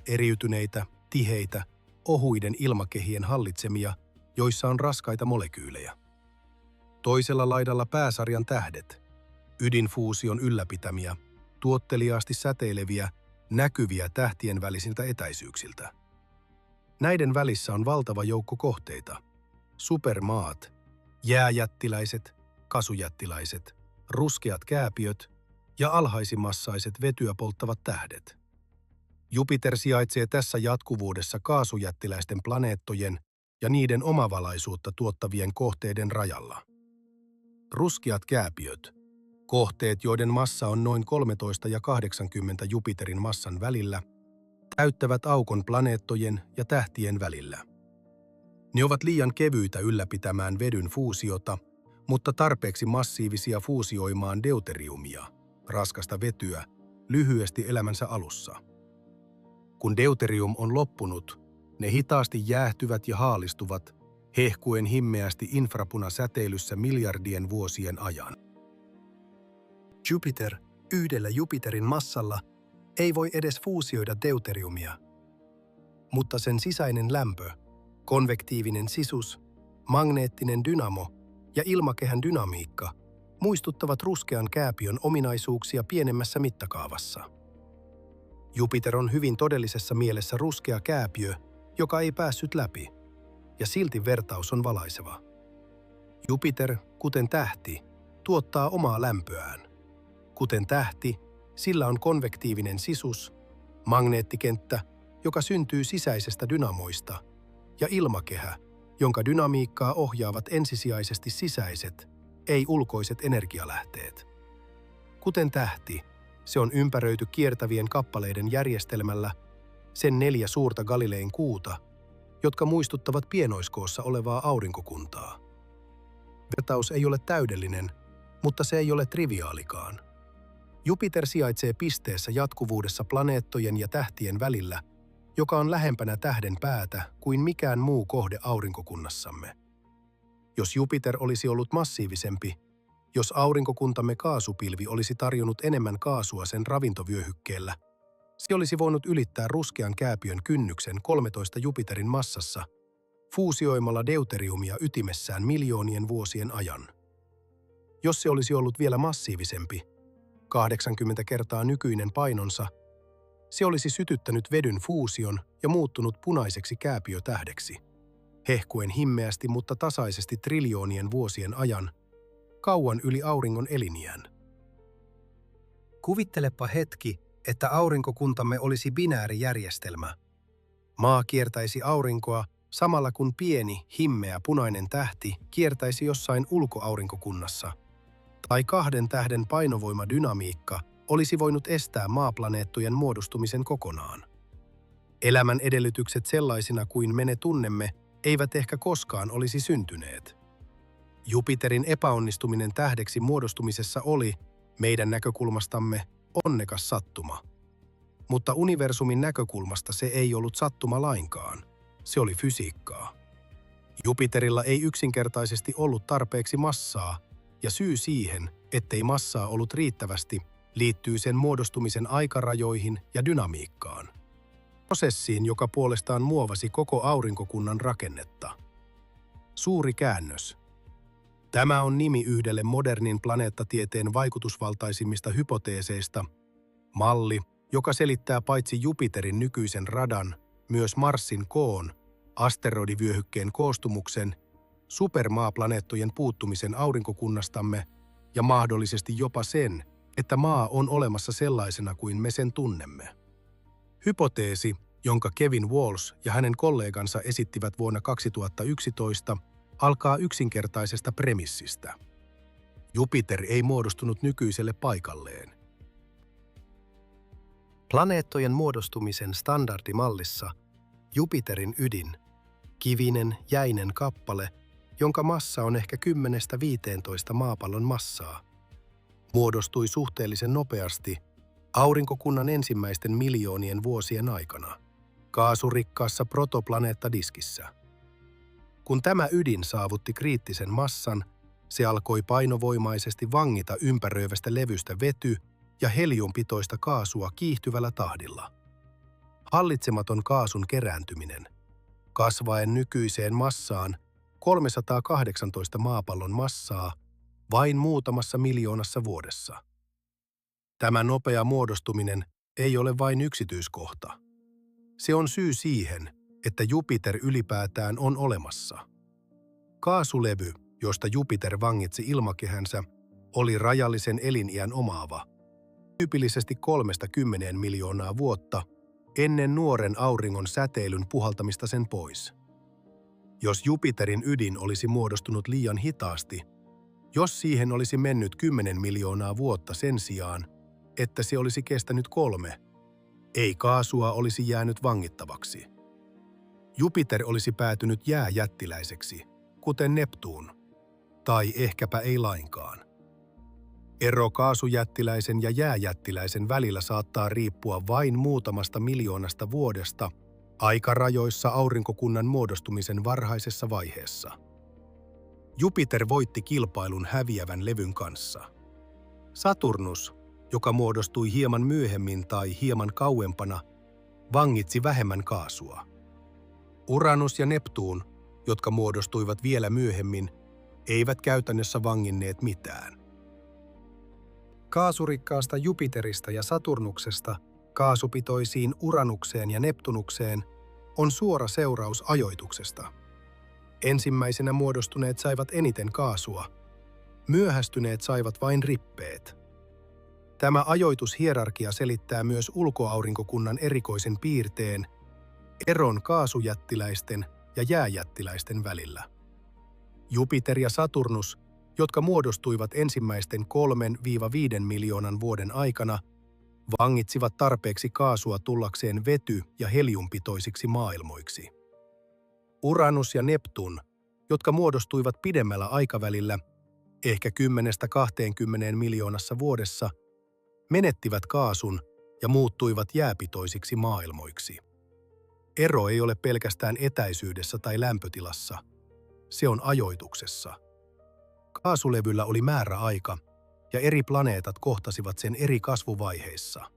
eriytyneitä, tiheitä, ohuiden ilmakehien hallitsemia, joissa on raskaita molekyylejä. Toisella laidalla pääsarjan tähdet, ydinfuusion ylläpitämiä, tuotteliaasti säteileviä, näkyviä tähtien välisiltä etäisyyksiltä. Näiden välissä on valtava joukko kohteita, supermaat, jääjättiläiset, kasujättiläiset, ruskeat kääpiöt ja alhaisimmassaiset vetyä polttavat tähdet. Jupiter sijaitsee tässä jatkuvuudessa kaasujättiläisten planeettojen ja niiden omavalaisuutta tuottavien kohteiden rajalla. Ruskeat kääpiöt, kohteet joiden massa on noin 13 ja 80 Jupiterin massan välillä, täyttävät aukon planeettojen ja tähtien välillä. Ne ovat liian kevyitä ylläpitämään vedyn fuusiota, mutta tarpeeksi massiivisia fuusioimaan deuteriumia, raskasta vetyä, lyhyesti elämänsä alussa. Kun deuterium on loppunut, ne hitaasti jäähtyvät ja haalistuvat, hehkuen himmeästi infrapunasäteilyssä miljardien vuosien ajan. Jupiter yhdellä Jupiterin massalla ei voi edes fuusioida deuteriumia, mutta sen sisäinen lämpö, konvektiivinen sisus, magneettinen dynamo ja ilmakehän dynamiikka muistuttavat ruskean kääpiön ominaisuuksia pienemmässä mittakaavassa. Jupiter on hyvin todellisessa mielessä ruskea kääpiö, joka ei päässyt läpi, ja silti vertaus on valaiseva. Jupiter, kuten tähti, tuottaa omaa lämpöään. Kuten tähti, sillä on konvektiivinen sisus, magneettikenttä, joka syntyy sisäisestä dynamoista, ja ilmakehä, jonka dynamiikkaa ohjaavat ensisijaisesti sisäiset, ei ulkoiset energialähteet. Kuten tähti, se on ympäröity kiertävien kappaleiden järjestelmällä, sen 4 suurta Galilein kuuta, jotka muistuttavat pienoiskoossa olevaa aurinkokuntaa. Vertaus ei ole täydellinen, mutta se ei ole triviaalikaan. Jupiter sijaitsee pisteessä jatkuvuudessa planeettojen ja tähtien välillä, joka on lähempänä tähden päätä kuin mikään muu kohde aurinkokunnassamme. Jos Jupiter olisi ollut massiivisempi, jos aurinkokuntamme kaasupilvi olisi tarjonnut enemmän kaasua sen ravintovyöhykkeellä, se olisi voinut ylittää ruskean kääpiön kynnyksen 13 Jupiterin massassa, fuusioimalla deuteriumia ytimessään miljoonien vuosien ajan. Jos se olisi ollut vielä massiivisempi, 80 kertaa nykyinen painonsa, se olisi sytyttänyt vedyn fuusion ja muuttunut punaiseksi kääpiötähdeksi, hehkuen himmeästi mutta tasaisesti triljoonien vuosien ajan, kauan yli auringon eliniän. Kuvittelepa hetki, että aurinkokuntamme olisi binäärijärjestelmä. Maa kiertäisi aurinkoa samalla kun pieni, himmeä punainen tähti kiertäisi jossain ulkoaurinkokunnassa. tai kahden tähden painovoimadynamiikka olisi voinut estää maaplaneettojen muodostumisen kokonaan. Elämän edellytykset sellaisina kuin me ne tunnemme eivät ehkä koskaan olisi syntyneet. Jupiterin epäonnistuminen tähdeksi muodostumisessa oli, meidän näkökulmastamme, onnekas sattuma. Mutta universumin näkökulmasta se ei ollut sattuma lainkaan. Se oli fysiikkaa. Jupiterilla ei yksinkertaisesti ollut tarpeeksi massaa, ja syy siihen, ettei massaa ollut riittävästi, liittyy sen muodostumisen aikarajoihin ja dynamiikkaan. Prosessiin, joka puolestaan muovasi koko aurinkokunnan rakennetta. Suuri käännös. Tämä on nimi yhdelle modernin planeettatieteen vaikutusvaltaisimmista hypoteeseista, malli, joka selittää paitsi Jupiterin nykyisen radan, myös Marsin koon, asteroidivyöhykkeen koostumuksen, supermaaplaneettojen puuttumisen aurinkokunnastamme ja mahdollisesti jopa sen, että maa on olemassa sellaisena kuin me sen tunnemme. Hypoteesi, jonka Kevin Walsh ja hänen kollegansa esittivät vuonna 2011, alkaa yksinkertaisesta premissistä. Jupiter ei muodostunut nykyiselle paikalleen. Planeettojen muodostumisen standardimallissa Jupiterin ydin, kivinen, jäinen kappale, jonka massa on ehkä 10–15 maapallon massaa, muodostui suhteellisen nopeasti aurinkokunnan ensimmäisten miljoonien vuosien aikana, kaasurikkaassa protoplaneettadiskissä. Kun tämä ydin saavutti kriittisen massan, se alkoi painovoimaisesti vangita ympäröivästä levystä vety- ja heliumpitoista kaasua kiihtyvällä tahdilla. Hallitsematon kaasun kerääntyminen, kasvaen nykyiseen massaan 318 maapallon massaa vain muutamassa miljoonassa vuodessa. Tämä nopea muodostuminen ei ole vain yksityiskohta. Se on syy siihen, että Jupiter ylipäätään on olemassa. Kaasulevy, josta Jupiter vangitsi ilmakehänsä, oli rajallisen eliniän omaava, tyypillisesti 3–10 miljoonaa vuotta ennen nuoren auringon säteilyn puhaltamista sen pois. Jos Jupiterin ydin olisi muodostunut liian hitaasti, jos siihen olisi mennyt 10 miljoonaa vuotta sen sijaan, että se olisi kestänyt 3, ei kaasua olisi jäänyt vangittavaksi. Jupiter olisi päätynyt jääjättiläiseksi, kuten Neptuun, tai ehkäpä ei lainkaan. Ero kaasujättiläisen ja jääjättiläisen välillä saattaa riippua vain muutamasta miljoonasta vuodesta aikarajoissa aurinkokunnan muodostumisen varhaisessa vaiheessa. Jupiter voitti kilpailun häviävän levyn kanssa. Saturnus, joka muodostui hieman myöhemmin tai hieman kauempana, vangitsi vähemmän kaasua. Uranus ja Neptuun, jotka muodostuivat vielä myöhemmin, eivät käytännössä vanginneet mitään. Kaasurikkaasta Jupiterista ja Saturnuksesta kaasupitoisiin Uranukseen ja Neptunukseen on suora seuraus ajoituksesta. Ensimmäisenä muodostuneet saivat eniten kaasua, myöhästyneet saivat vain rippeet. Tämä ajoitushierarkia selittää myös ulkoaurinkokunnan erikoisen piirteen, eron kaasujättiläisten ja jääjättiläisten välillä. Jupiter ja Saturnus, jotka muodostuivat ensimmäisten 3–5 miljoonan vuoden aikana, vangitsivat tarpeeksi kaasua tullakseen vety- ja heliumpitoisiksi maailmoiksi. Uranus ja Neptun, jotka muodostuivat pidemmällä aikavälillä, ehkä 10–20 miljoonassa vuodessa, menettivät kaasun ja muuttuivat jääpitoisiksi maailmoiksi. Ero ei ole pelkästään etäisyydessä tai lämpötilassa, se on ajoituksessa. Kaasulevyllä oli määräaika, ja eri planeetat kohtasivat sen eri kasvuvaiheissa.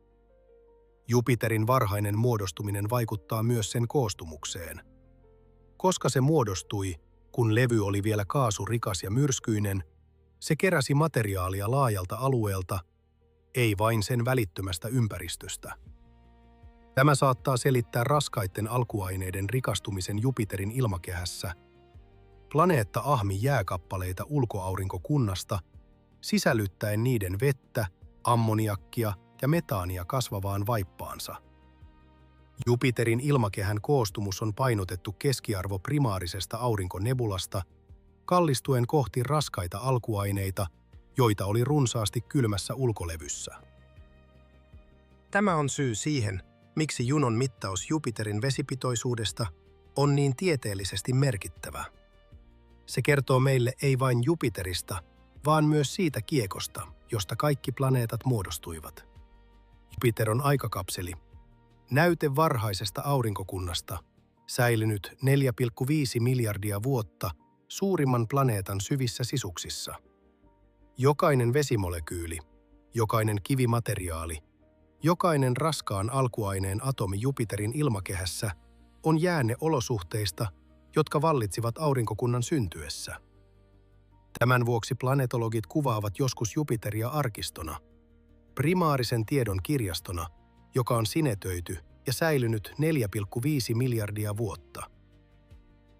Jupiterin varhainen muodostuminen vaikuttaa myös sen koostumukseen. Koska se muodostui, kun levy oli vielä kaasurikas ja myrskyinen, se keräsi materiaalia laajalta alueelta, ei vain sen välittömästä ympäristöstä. Tämä saattaa selittää raskaiden alkuaineiden rikastumisen Jupiterin ilmakehässä. Planeetta ahmi jääkappaleita ulkoaurinkokunnasta, sisällyttäen niiden vettä, ammoniakkia ja metaania kasvavaan vaippaansa. Jupiterin ilmakehän koostumus on painotettu keskiarvo primaarisesta aurinkonebulasta, kallistuen kohti raskaita alkuaineita, joita oli runsaasti kylmässä ulkolevyssä. Tämä on syy siihen, miksi Junon mittaus Jupiterin vesipitoisuudesta on niin tieteellisesti merkittävä. Se kertoo meille ei vain Jupiterista, vaan myös siitä kiekosta, josta kaikki planeetat muodostuivat. Jupiter on aikakapseli, näyte varhaisesta aurinkokunnasta, säilynyt 4,5 miljardia vuotta suurimman planeetan syvissä sisuksissa. Jokainen vesimolekyyli, jokainen kivimateriaali, jokainen raskaan alkuaineen atomi Jupiterin ilmakehässä on jäänne olosuhteista, jotka vallitsivat aurinkokunnan syntyessä. Tämän vuoksi planeetologit kuvaavat joskus Jupiteria arkistona, primaarisen tiedon kirjastona, joka on sinetöity ja säilynyt 4,5 miljardia vuotta.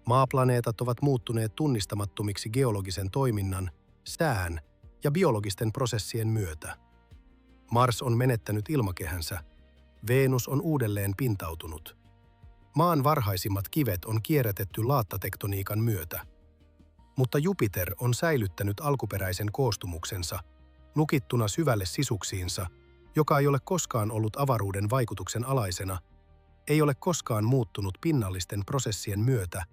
Maaplaneetat ovat muuttuneet tunnistamattomiksi geologisen toiminnan, sään ja biologisten prosessien myötä. Mars on menettänyt ilmakehänsä, Venus on uudelleen pintautunut. Maan varhaisimmat kivet on kierrätetty laattatektoniikan myötä. Mutta Jupiter on säilyttänyt alkuperäisen koostumuksensa, nukittuna syvälle sisuksiinsa, joka ei ole koskaan ollut avaruuden vaikutuksen alaisena, ei ole koskaan muuttunut pinnallisten prosessien myötä,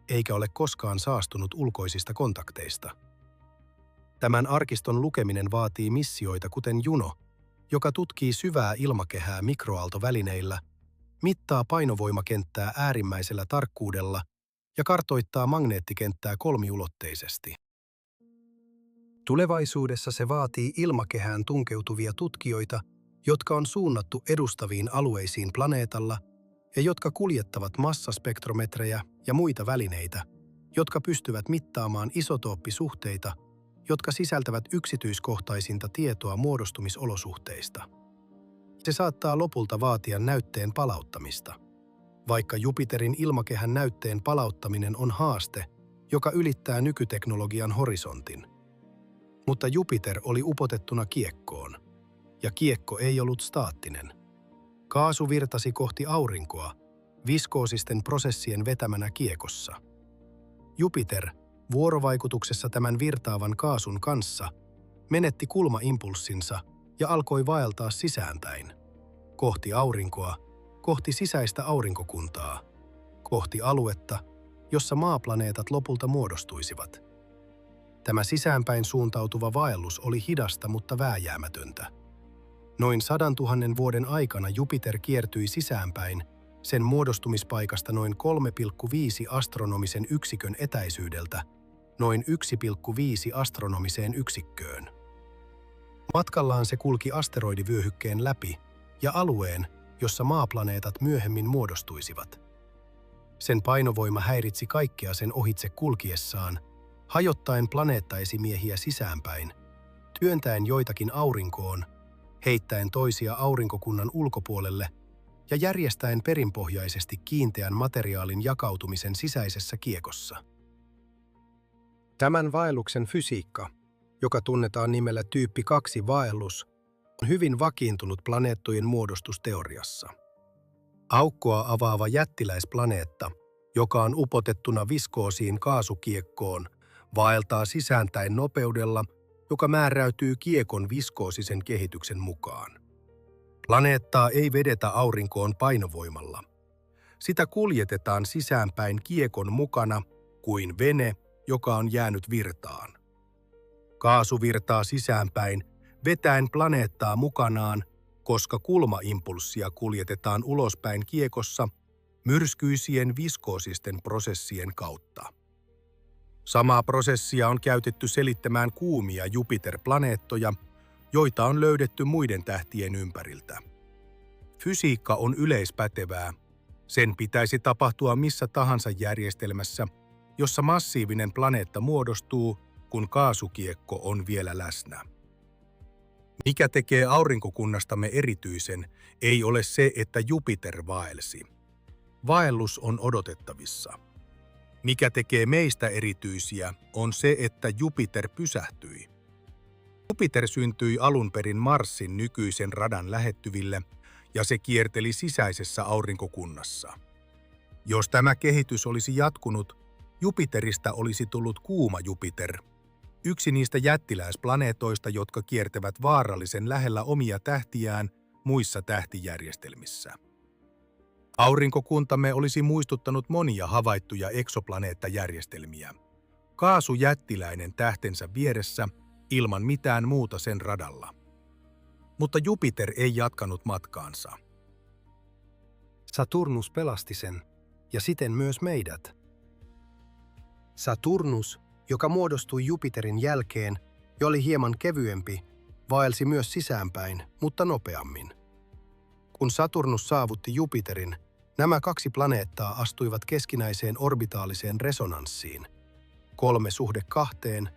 eikä ole koskaan saastunut ulkoisista kontakteista. Tämän arkiston lukeminen vaatii missioita kuten Juno, joka tutkii syvää ilmakehää mikroaaltovälineillä, mittaa painovoimakenttää äärimmäisellä tarkkuudella ja kartoittaa magneettikenttää kolmiulotteisesti. Tulevaisuudessa se vaatii ilmakehään tunkeutuvia tutkijoita, jotka on suunnattu edustaviin alueisiin planeetalla ja jotka kuljettavat massaspektrometrejä ja muita välineitä, jotka pystyvät mittaamaan isotooppisuhteita, jotka sisältävät yksityiskohtaisinta tietoa muodostumisolosuhteista. Se saattaa lopulta vaatia näytteen palauttamista. Vaikka Jupiterin ilmakehän näytteen palauttaminen on haaste, joka ylittää nykyteknologian horisontin. Mutta Jupiter oli upotettuna kiekkoon, ja kiekko ei ollut staattinen. Kaasu virtasi kohti aurinkoa, viskoosisten prosessien vetämänä kiekossa. Jupiter, vuorovaikutuksessa tämän virtaavan kaasun kanssa, menetti kulmaimpulssinsa ja alkoi vaeltaa sisäänpäin. Kohti aurinkoa, kohti sisäistä aurinkokuntaa, kohti aluetta, jossa maaplaneetat lopulta muodostuisivat. Tämä sisäänpäin suuntautuva vaellus oli hidasta, mutta vääjäämätöntä. Noin 100 000 vuoden aikana Jupiter kiertyi sisäänpäin, sen muodostumispaikasta noin 3,5 astronomisen yksikön etäisyydeltä, noin 1,5 astronomiseen yksikköön. Matkallaan se kulki asteroidivyöhykkeen läpi ja alueen, jossa maaplaneetat myöhemmin muodostuisivat. Sen painovoima häiritsi kaikkea sen ohitse kulkiessaan, hajottaen planeettaesimiehiä sisäänpäin, työntäen joitakin aurinkoon, heittäen toisia aurinkokunnan ulkopuolelle ja järjestäen perinpohjaisesti kiinteän materiaalin jakautumisen sisäisessä kiekossa. Tämän vaelluksen fysiikka, joka tunnetaan nimellä tyyppi 2-vaellus, on hyvin vakiintunut planeettojen muodostusteoriassa. Aukkoa avaava jättiläisplaneetta, joka on upotettuna viskoosiin kaasukiekkoon, vaeltaa sisäänpäin nopeudella, joka määräytyy kiekon viskoosisen kehityksen mukaan. Planeettaa ei vedetä aurinkoon painovoimalla. Sitä kuljetetaan sisäänpäin kiekon mukana kuin vene, joka on jäänyt virtaan. Kaasu virtaa sisäänpäin, vetäen planeettaa mukanaan, koska kulmaimpulssia kuljetetaan ulospäin kiekossa myrskyisien viskoosisten prosessien kautta. Samaa prosessia on käytetty selittämään kuumia Jupiter-planeettoja, joita on löydetty muiden tähtien ympäriltä. Fysiikka on yleispätevää. Sen pitäisi tapahtua missä tahansa järjestelmässä, jossa massiivinen planeetta muodostuu, kun kaasukiekko on vielä läsnä. Mikä tekee aurinkokunnastamme erityisen, ei ole se, että Jupiter vaelsi. Vaellus on odotettavissa. Mikä tekee meistä erityisiä, on se, että Jupiter pysähtyi. Jupiter syntyi alun perin Marsin nykyisen radan lähettyville, ja se kierteli sisäisessä aurinkokunnassa. Jos tämä kehitys olisi jatkunut, Jupiterista olisi tullut kuuma Jupiter, Yksi niistä jättiläisplaneetoista, jotka kiertävät vaarallisen lähellä omia tähtiään muissa tähtijärjestelmissä. Aurinkokuntamme olisi muistuttanut monia havaittuja eksoplaneettajärjestelmiä. Kaasujättiläinen tähtensä vieressä ilman mitään muuta sen radalla. Mutta Jupiter ei jatkanut matkaansa. Saturnus pelasti sen, ja siten myös meidät. Saturnus, joka muodostui Jupiterin jälkeen ja oli hieman kevyempi, vaelsi myös sisäänpäin, mutta nopeammin. Kun Saturnus saavutti Jupiterin, nämä kaksi planeettaa astuivat keskinäiseen orbitaaliseen resonanssiin, 3:2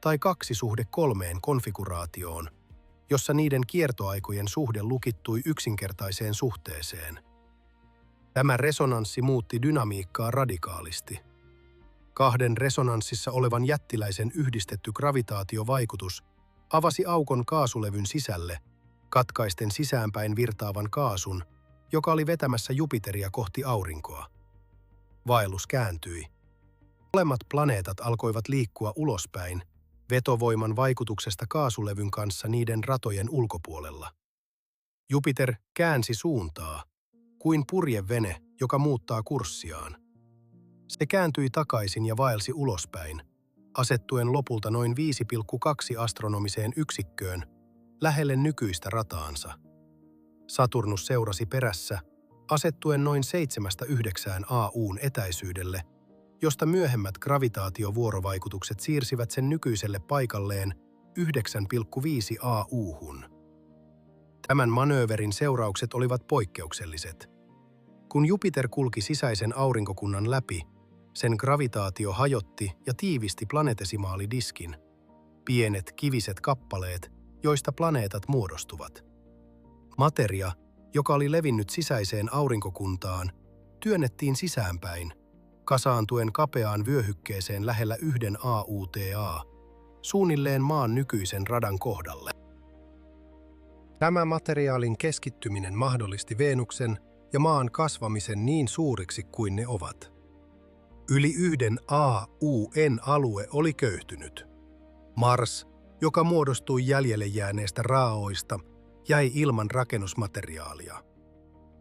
tai 2:3 konfiguraatioon, jossa niiden kiertoaikojen suhde lukittui yksinkertaiseen suhteeseen. Tämä resonanssi muutti dynamiikkaa radikaalisti. Kahden resonanssissa olevan jättiläisen yhdistetty gravitaatiovaikutus avasi aukon kaasulevyn sisälle, katkaisten sisäänpäin virtaavan kaasun, joka oli vetämässä Jupiteria kohti aurinkoa. Vaellus kääntyi. Molemmat planeetat alkoivat liikkua ulospäin, vetovoiman vaikutuksesta kaasulevyn kanssa niiden ratojen ulkopuolella. Jupiter käänsi suuntaa, kuin purjevene, joka muuttaa kurssiaan. Se kääntyi takaisin ja vaelsi ulospäin, asettuen lopulta noin 5,2 astronomiseen yksikköön, lähelle nykyistä rataansa. Saturnus seurasi perässä, asettuen noin 7-9 AU:n etäisyydelle, josta myöhemmät gravitaatiovuorovaikutukset siirsivät sen nykyiselle paikalleen 9,5 AU:hun. Tämän manööverin seuraukset olivat poikkeukselliset. Kun Jupiter kulki sisäisen aurinkokunnan läpi, sen gravitaatio hajotti ja tiivisti planetesimaalidiskin, pienet kiviset kappaleet, joista planeetat muodostuvat. Materia, joka oli levinnyt sisäiseen aurinkokuntaan, työnnettiin sisäänpäin, kasaantuen kapeaan vyöhykkeeseen lähellä 1 AUTA, suunnilleen maan nykyisen radan kohdalle. Tämä materiaalin keskittyminen mahdollisti Venuksen ja maan kasvamisen niin suuriksi kuin ne ovat. Yli 1 AU:n alue oli köyhtynyt. Mars, joka muodostui jäljelle jääneistä raaoista, jäi ilman rakennusmateriaalia.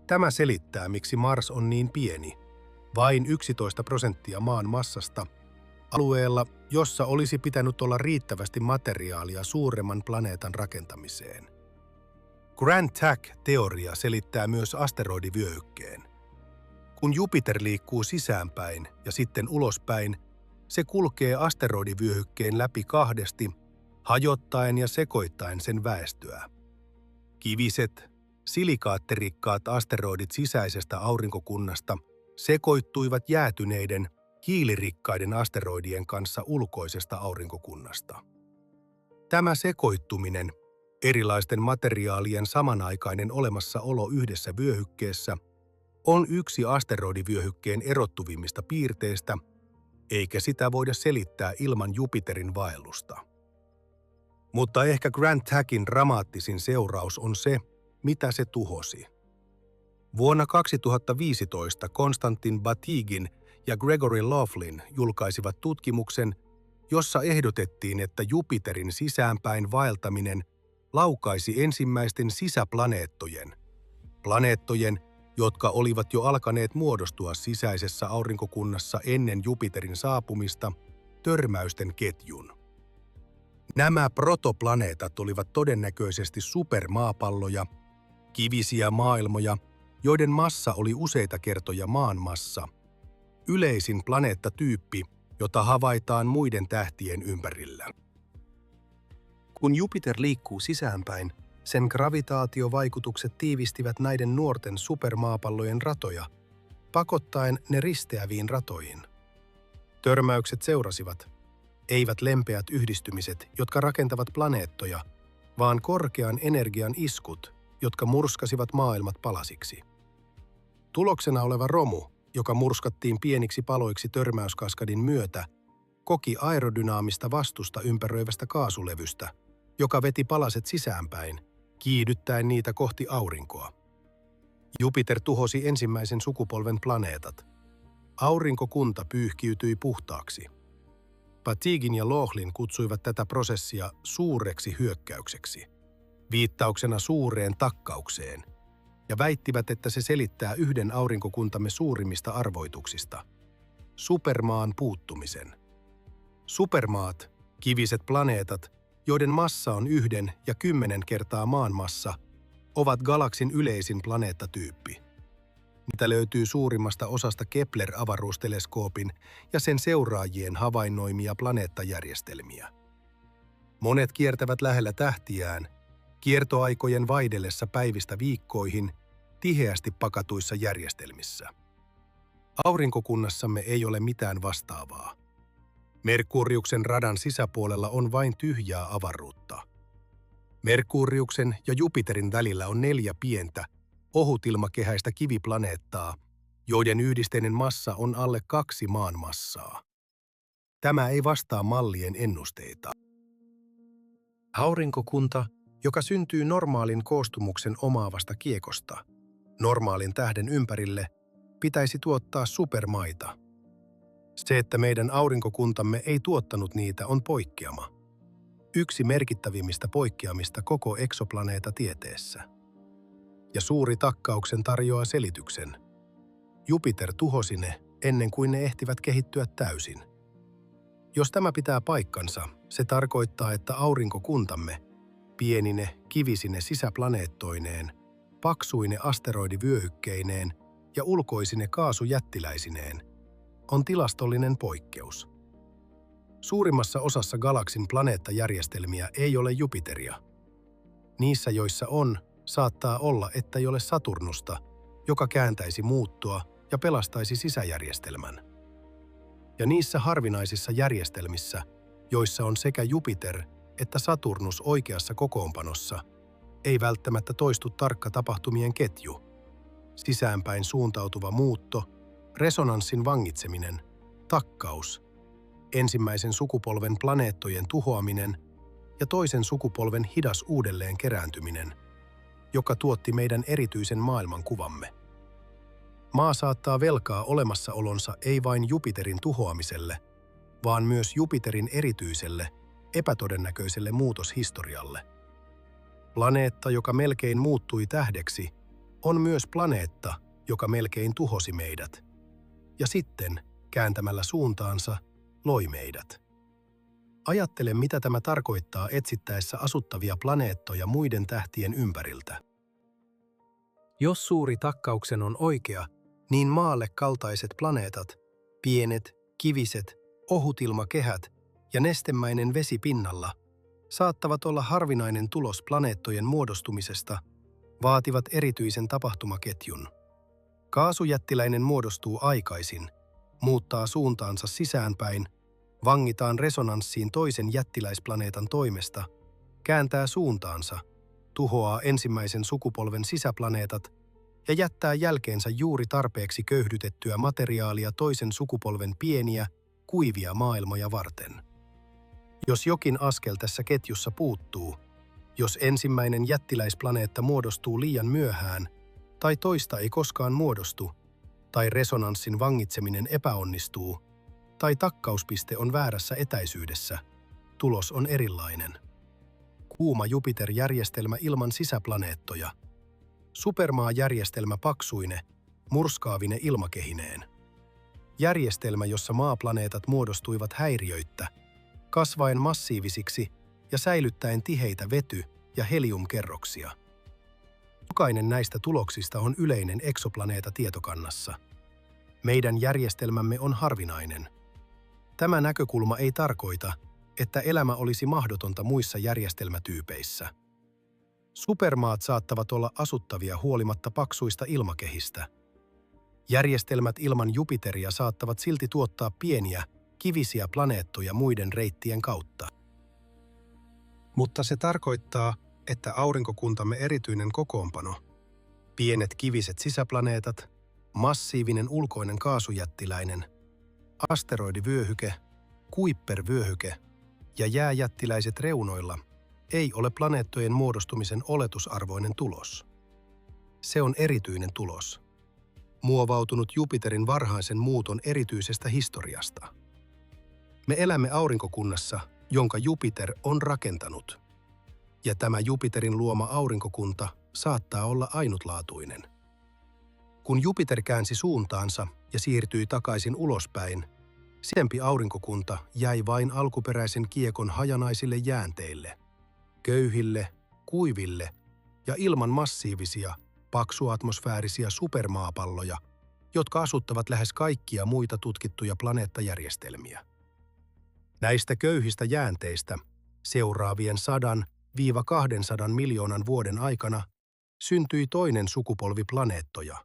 Tämä selittää, miksi Mars on niin pieni, vain 11% maan massasta, alueella, jossa olisi pitänyt olla riittävästi materiaalia suuremman planeetan rakentamiseen. Grand Tack-teoria selittää myös asteroidivyöhykkeen. Kun Jupiter liikkuu sisäänpäin ja sitten ulospäin, se kulkee asteroidivyöhykkeen läpi kahdesti, hajottaen ja sekoittaen sen väestöä. Kiviset, silikaattirikkaat asteroidit sisäisestä aurinkokunnasta sekoittuivat jäätyneiden, hiilirikkaiden asteroidien kanssa ulkoisesta aurinkokunnasta. Tämä sekoittuminen, erilaisten materiaalien samanaikainen olemassaolo yhdessä vyöhykkeessä, on yksi asteroidivyöhykkeen erottuvimmista piirteistä, eikä sitä voida selittää ilman Jupiterin vaellusta. Mutta ehkä Grand Tackin dramaattisin seuraus on se, mitä se tuhosi. Vuonna 2015 Konstantin Batygin ja Gregory Laughlin julkaisivat tutkimuksen, jossa ehdotettiin, että Jupiterin sisäänpäin vaeltaminen laukaisi ensimmäisten planeettojen, jotka olivat jo alkaneet muodostua sisäisessä aurinkokunnassa ennen Jupiterin saapumista, törmäysten ketjun. Nämä protoplaneetat olivat todennäköisesti supermaapalloja, kivisiä maailmoja, joiden massa oli useita kertoja maan massa, yleisin planeettatyyppi, jota havaitaan muiden tähtien ympärillä. Kun Jupiter liikkuu sisäänpäin, sen gravitaatiovaikutukset tiivistivät näiden nuorten supermaapallojen ratoja, pakottaen ne risteäviin ratoihin. Törmäykset seurasivat, eivät lempeät yhdistymiset, jotka rakentavat planeettoja, vaan korkean energian iskut, jotka murskasivat maailmat palasiksi. Tuloksena oleva romu, joka murskattiin pieniksi paloiksi törmäyskaskadin myötä, koki aerodynaamista vastusta ympäröivästä kaasulevystä, joka veti palaset sisäänpäin, kiihdyttäen niitä kohti aurinkoa. Jupiter tuhosi ensimmäisen sukupolven planeetat. Aurinkokunta pyyhkiytyi puhtaaksi. Patigin ja Loughlin kutsuivat tätä prosessia suureksi hyökkäykseksi, viittauksena suureen takkaukseen, ja väittivät, että se selittää yhden aurinkokuntamme suurimmista arvoituksista, supermaan puuttumisen. Supermaat, kiviset planeetat, joiden massa on 1 ja 10 kertaa maan massa, ovat galaksin yleisin planeettatyyppi. Niitä löytyy suurimmasta osasta Kepler-avaruusteleskoopin ja sen seuraajien havainnoimia planeettajärjestelmiä. Monet kiertävät lähellä tähtiään, kiertoaikojen vaihdellessa päivistä viikkoihin, tiheästi pakatuissa järjestelmissä. Aurinkokunnassamme ei ole mitään vastaavaa. Merkuriuksen radan sisäpuolella on vain tyhjää avaruutta. Merkuriuksen ja Jupiterin välillä on 4 pientä, ohutilmakehäistä kiviplaneettaa, joiden yhdisteinen massa on alle 2 maan massaa. Tämä ei vastaa mallien ennusteita. Aurinkokunta, joka syntyy normaalin koostumuksen omaavasta kiekosta, normaalin tähden ympärille, pitäisi tuottaa supermaita. Se, että meidän aurinkokuntamme ei tuottanut niitä, on poikkeama. Yksi merkittävimmistä poikkeamista koko eksoplaneetatieteessä. Ja suuri takkauksen tarjoaa selityksen. Jupiter tuhosi ne ennen kuin ne ehtivät kehittyä täysin. Jos tämä pitää paikkansa, se tarkoittaa, että aurinkokuntamme, pienine kivisine sisäplaneettoineen, paksuine asteroidivyöhykkeineen ja ulkoisine kaasujättiläisineen, on tilastollinen poikkeus. Suurimmassa osassa galaksin planeettajärjestelmiä ei ole Jupiteria. Niissä, joissa on, saattaa olla, että ei ole Saturnusta, joka kääntäisi muuttoa ja pelastaisi sisäjärjestelmän. Ja niissä harvinaisissa järjestelmissä, joissa on sekä Jupiter että Saturnus oikeassa kokoonpanossa, ei välttämättä toistu tarkka tapahtumien ketju, sisäänpäin suuntautuva muutto, resonanssin vangitseminen, takkaus, ensimmäisen sukupolven planeettojen tuhoaminen ja toisen sukupolven hidas uudelleen kerääntyminen, joka tuotti meidän erityisen maailmankuvamme. Maa saattaa velkaa olemassaolonsa ei vain Jupiterin tuhoamiselle, vaan myös Jupiterin erityiselle, epätodennäköiselle muutoshistorialle. Planeetta, joka melkein muuttui tähdeksi, on myös planeetta, joka melkein tuhosi meidät. Ja sitten, kääntämällä suuntaansa, loi meidät. Ajattele, mitä tämä tarkoittaa etsittäessä asuttavia planeettoja muiden tähtien ympäriltä. Jos suuri takkauksen on oikea, niin maalle kaltaiset planeetat, pienet, kiviset, ohutilmakehät ja nestemäinen vesi pinnalla, saattavat olla harvinainen tulos planeettojen muodostumisesta, vaativat erityisen tapahtumaketjun. Kaasujättiläinen muodostuu aikaisin, muuttaa suuntaansa sisäänpäin, vangitaan resonanssiin toisen jättiläisplaneetan toimesta, kääntää suuntaansa, tuhoaa ensimmäisen sukupolven sisäplaneetat ja jättää jälkeensä juuri tarpeeksi köyhdytettyä materiaalia toisen sukupolven pieniä, kuivia maailmoja varten. Jos jokin askel tässä ketjussa puuttuu, jos ensimmäinen jättiläisplaneetta muodostuu liian myöhään, tai toista ei koskaan muodostu, tai resonanssin vangitseminen epäonnistuu, tai takkauspiste on väärässä etäisyydessä, tulos on erilainen. Kuuma Jupiter-järjestelmä ilman sisäplaneettoja. Supermaa-järjestelmä paksuine, murskaavine ilmakehineen. Järjestelmä, jossa maaplaneetat muodostuivat häiriöittä, kasvaen massiivisiksi ja säilyttäen tiheitä vety- ja heliumkerroksia. Jokainen näistä tuloksista on yleinen eksoplaneeta tietokannassa. Meidän järjestelmämme on harvinainen. Tämä näkökulma ei tarkoita, että elämä olisi mahdotonta muissa järjestelmätyypeissä. Supermaat saattavat olla asuttavia huolimatta paksuista ilmakehistä. Järjestelmät ilman Jupiteria saattavat silti tuottaa pieniä, kivisiä planeettoja muiden reittien kautta. Mutta se tarkoittaa, että aurinkokuntamme erityinen kokoonpano, pienet kiviset sisäplaneetat, massiivinen ulkoinen kaasujättiläinen, asteroidivyöhyke, Kuiper-vyöhyke ja jääjättiläiset reunoilla ei ole planeettojen muodostumisen oletusarvoinen tulos. Se on erityinen tulos, muovautunut Jupiterin varhaisen muuton erityisestä historiasta. Me elämme aurinkokunnassa, jonka Jupiter on rakentanut. Ja tämä Jupiterin luoma aurinkokunta saattaa olla ainutlaatuinen. Kun Jupiter käänsi suuntaansa ja siirtyi takaisin ulospäin, siempi aurinkokunta jäi vain alkuperäisen kiekon hajanaisille jäänteille, köyhille, kuiville ja ilman massiivisia, paksuatmosfäärisiä supermaapalloja, jotka asuttavat lähes kaikkia muita tutkittuja planeettajärjestelmiä. Näistä köyhistä jäänteistä seuraavien 100–200 miljoonan vuoden aikana syntyi toinen sukupolvi planeettoja.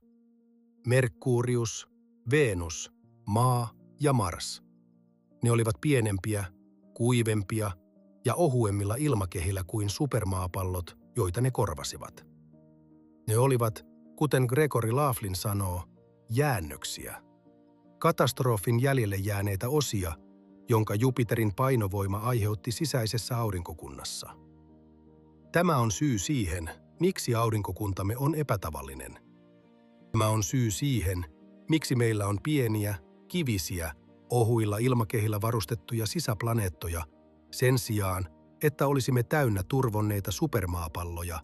Merkurius, Venus, Maa ja Mars. Ne olivat pienempiä, kuivempia ja ohuemmilla ilmakehillä kuin supermaapallot, joita ne korvasivat. Ne olivat, kuten Gregory Laughlin sanoo, jäännöksiä. Katastrofin jäljelle jääneitä osia, jonka Jupiterin painovoima aiheutti sisäisessä aurinkokunnassa. Tämä on syy siihen, miksi aurinkokuntamme on epätavallinen. Tämä on syy siihen, miksi meillä on pieniä, kivisiä, ohuilla ilmakehillä varustettuja sisäplaneettoja, sen sijaan, että olisimme täynnä turvonneita supermaapalloja,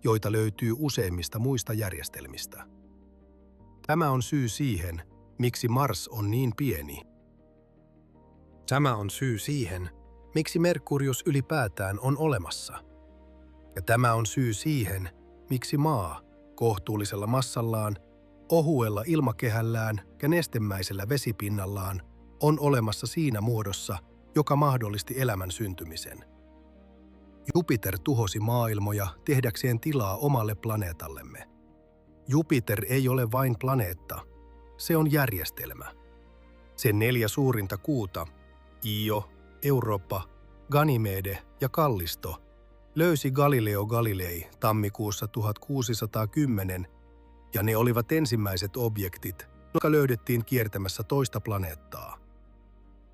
joita löytyy useimmista muista järjestelmistä. Tämä on syy siihen, miksi Mars on niin pieni. Tämä on syy siihen, miksi Merkurius ylipäätään on olemassa. Ja tämä on syy siihen, miksi Maa, kohtuullisella massallaan, ohuella ilmakehällään ja nestemäisellä vesipinnallaan, on olemassa siinä muodossa, joka mahdollisti elämän syntymisen. Jupiter tuhosi maailmoja tehdäkseen tilaa omalle planeetallemme. Jupiter ei ole vain planeetta, se on järjestelmä. Sen 4 suurinta kuuta, Io, Europa, Ganymede ja Kallisto, löysi Galileo Galilei tammikuussa 1610, ja ne olivat ensimmäiset objektit, jotka löydettiin kiertämässä toista planeettaa.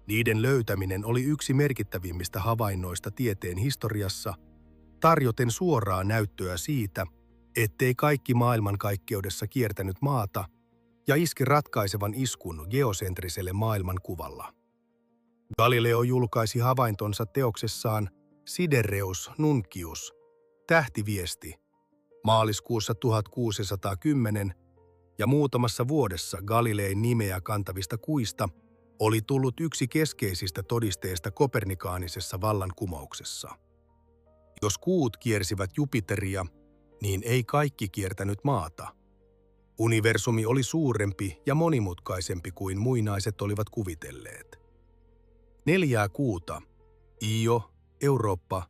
Niiden löytäminen oli yksi merkittävimmistä havainnoista tieteen historiassa, tarjoten suoraa näyttöä siitä, ettei kaikki maailmankaikkeudessa kiertänyt maata ja iski ratkaisevan iskun geosentriselle maailmankuvalla. Galileo julkaisi havaintonsa teoksessaan Sidereus Nuncius, tähtiviesti, maaliskuussa 1610, ja muutamassa vuodessa Galilein nimeä kantavista kuista oli tullut yksi keskeisistä todisteista kopernikaanisessa vallankumouksessa. Jos kuut kiersivät Jupiteria, niin ei kaikki kiertänyt maata. Universumi oli suurempi ja monimutkaisempi kuin muinaiset olivat kuvitelleet. 4 kuuta, Io, Europa,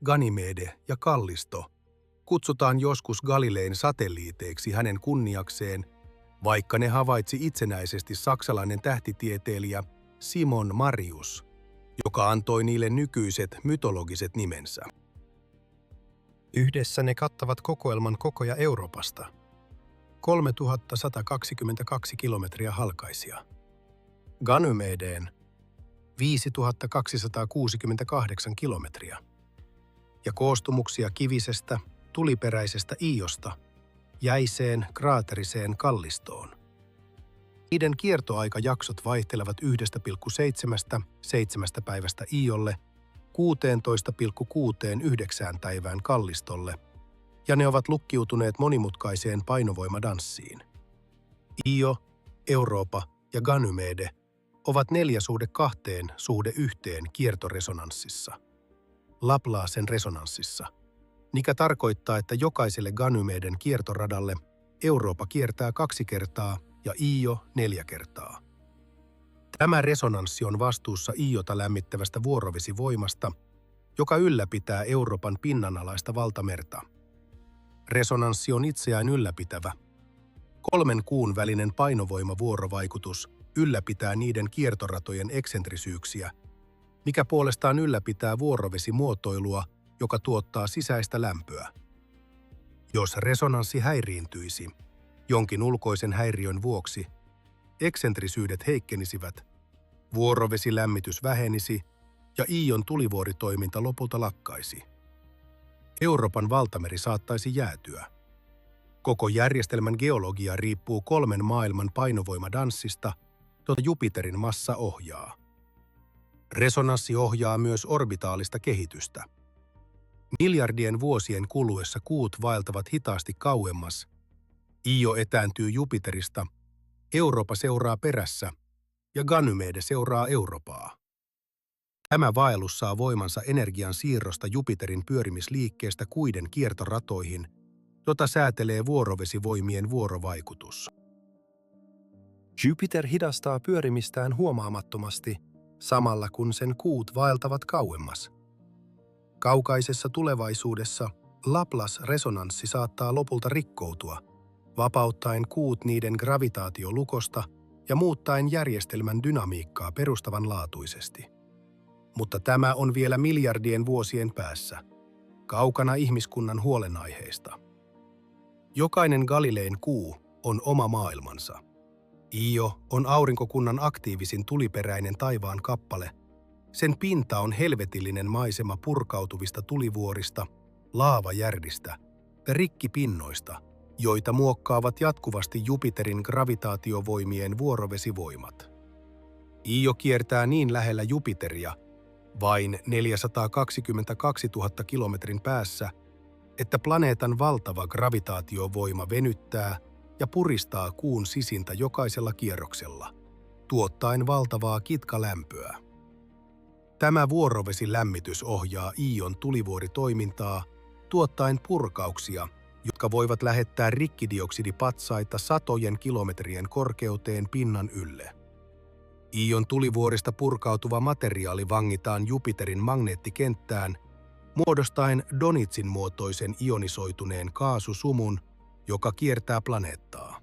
Ganymede ja Kallisto, kutsutaan joskus Galilein satelliiteiksi hänen kunniakseen, vaikka ne havaitsi itsenäisesti saksalainen tähtitieteilijä Simon Marius, joka antoi niille nykyiset mytologiset nimensä. Yhdessä ne kattavat kokoelman kokoja Euroopasta, 3122 kilometriä halkaisia. Ganymedeen 5268 kilometriä ja koostumuksia kivisestä, tuliperäisestä Iosta, jäiseen, kraateriseen Kallistoon. Niiden kiertoaikajaksot vaihtelevat 1,7 päivästä Iolle 16,69 päivään Kallistolle, ja ne ovat lukkiutuneet monimutkaiseen painovoimadanssiin. Io, Europa ja Ganymede ovat 4:2:1 kiertoresonanssissa, Laplacen resonanssissa, mikä tarkoittaa, että jokaiselle Ganymeden kiertoradalle Europa kiertää 2 kertaa ja Io 4 kertaa. Tämä resonanssi on vastuussa Iota lämmittävästä vuorovesivoimasta, joka ylläpitää Euroopan pinnanalaista valtamerta. Resonanssi on itseään ylläpitävä. 3 kuun välinen painovoimavuorovaikutus ylläpitää niiden kiertoratojen eksentrisyyksiä, mikä puolestaan ylläpitää vuorovesimuotoilua, joka tuottaa sisäistä lämpöä. Jos resonanssi häiriintyisi, jonkin ulkoisen häiriön vuoksi, eksentrisyydet heikkenisivät, vuorovesilämmitys vähenisi ja Ion tulivuoritoiminta lopulta lakkaisi. Euroopan valtameri saattaisi jäätyä. Koko järjestelmän geologia riippuu 3 maailman painovoimadanssista, jota Jupiterin massa ohjaa. Resonanssi ohjaa myös orbitaalista kehitystä. Miljardien vuosien kuluessa kuut vaeltavat hitaasti kauemmas. Io etääntyy Jupiterista, Europa seuraa perässä ja Ganymede seuraa Europaa. Tämä vaellus saa voimansa energian siirrosta Jupiterin pyörimisliikkeestä kuiden kiertoratoihin, jota säätelee vuorovesivoimien vuorovaikutus. Jupiter hidastaa pyörimistään huomaamattomasti, samalla kun sen kuut vaeltavat kauemmas. Kaukaisessa tulevaisuudessa Laplace-resonanssi saattaa lopulta rikkoutua, vapauttaen kuut niiden gravitaatiolukosta ja muuttaen järjestelmän dynamiikkaa perustavanlaatuisesti. Mutta tämä on vielä miljardien vuosien päässä, kaukana ihmiskunnan huolenaiheista. Jokainen Galilein kuu on oma maailmansa. Io on aurinkokunnan aktiivisin tuliperäinen taivaan kappale. Sen pinta on helvetillinen maisema purkautuvista tulivuorista, laavajärdistä ja rikkipinnoista, joita muokkaavat jatkuvasti Jupiterin gravitaatiovoimien vuorovesivoimat. Io kiertää niin lähellä Jupiteria, vain 422 000 kilometrin päässä, että planeetan valtava gravitaatiovoima venyttää ja puristaa kuun sisintä jokaisella kierroksella, tuottaen valtavaa kitkalämpöä. Tämä vuorovesilämmitys ohjaa Ion tulivuoritoimintaa, tuottaen purkauksia, jotka voivat lähettää rikkidioksidipatsaita satojen kilometrien korkeuteen pinnan ylle. Ion tulivuorista purkautuva materiaali vangitaan Jupiterin magneettikenttään, muodostaen donitsin muotoisen ionisoituneen kaasusumun, joka kiertää planeettaa.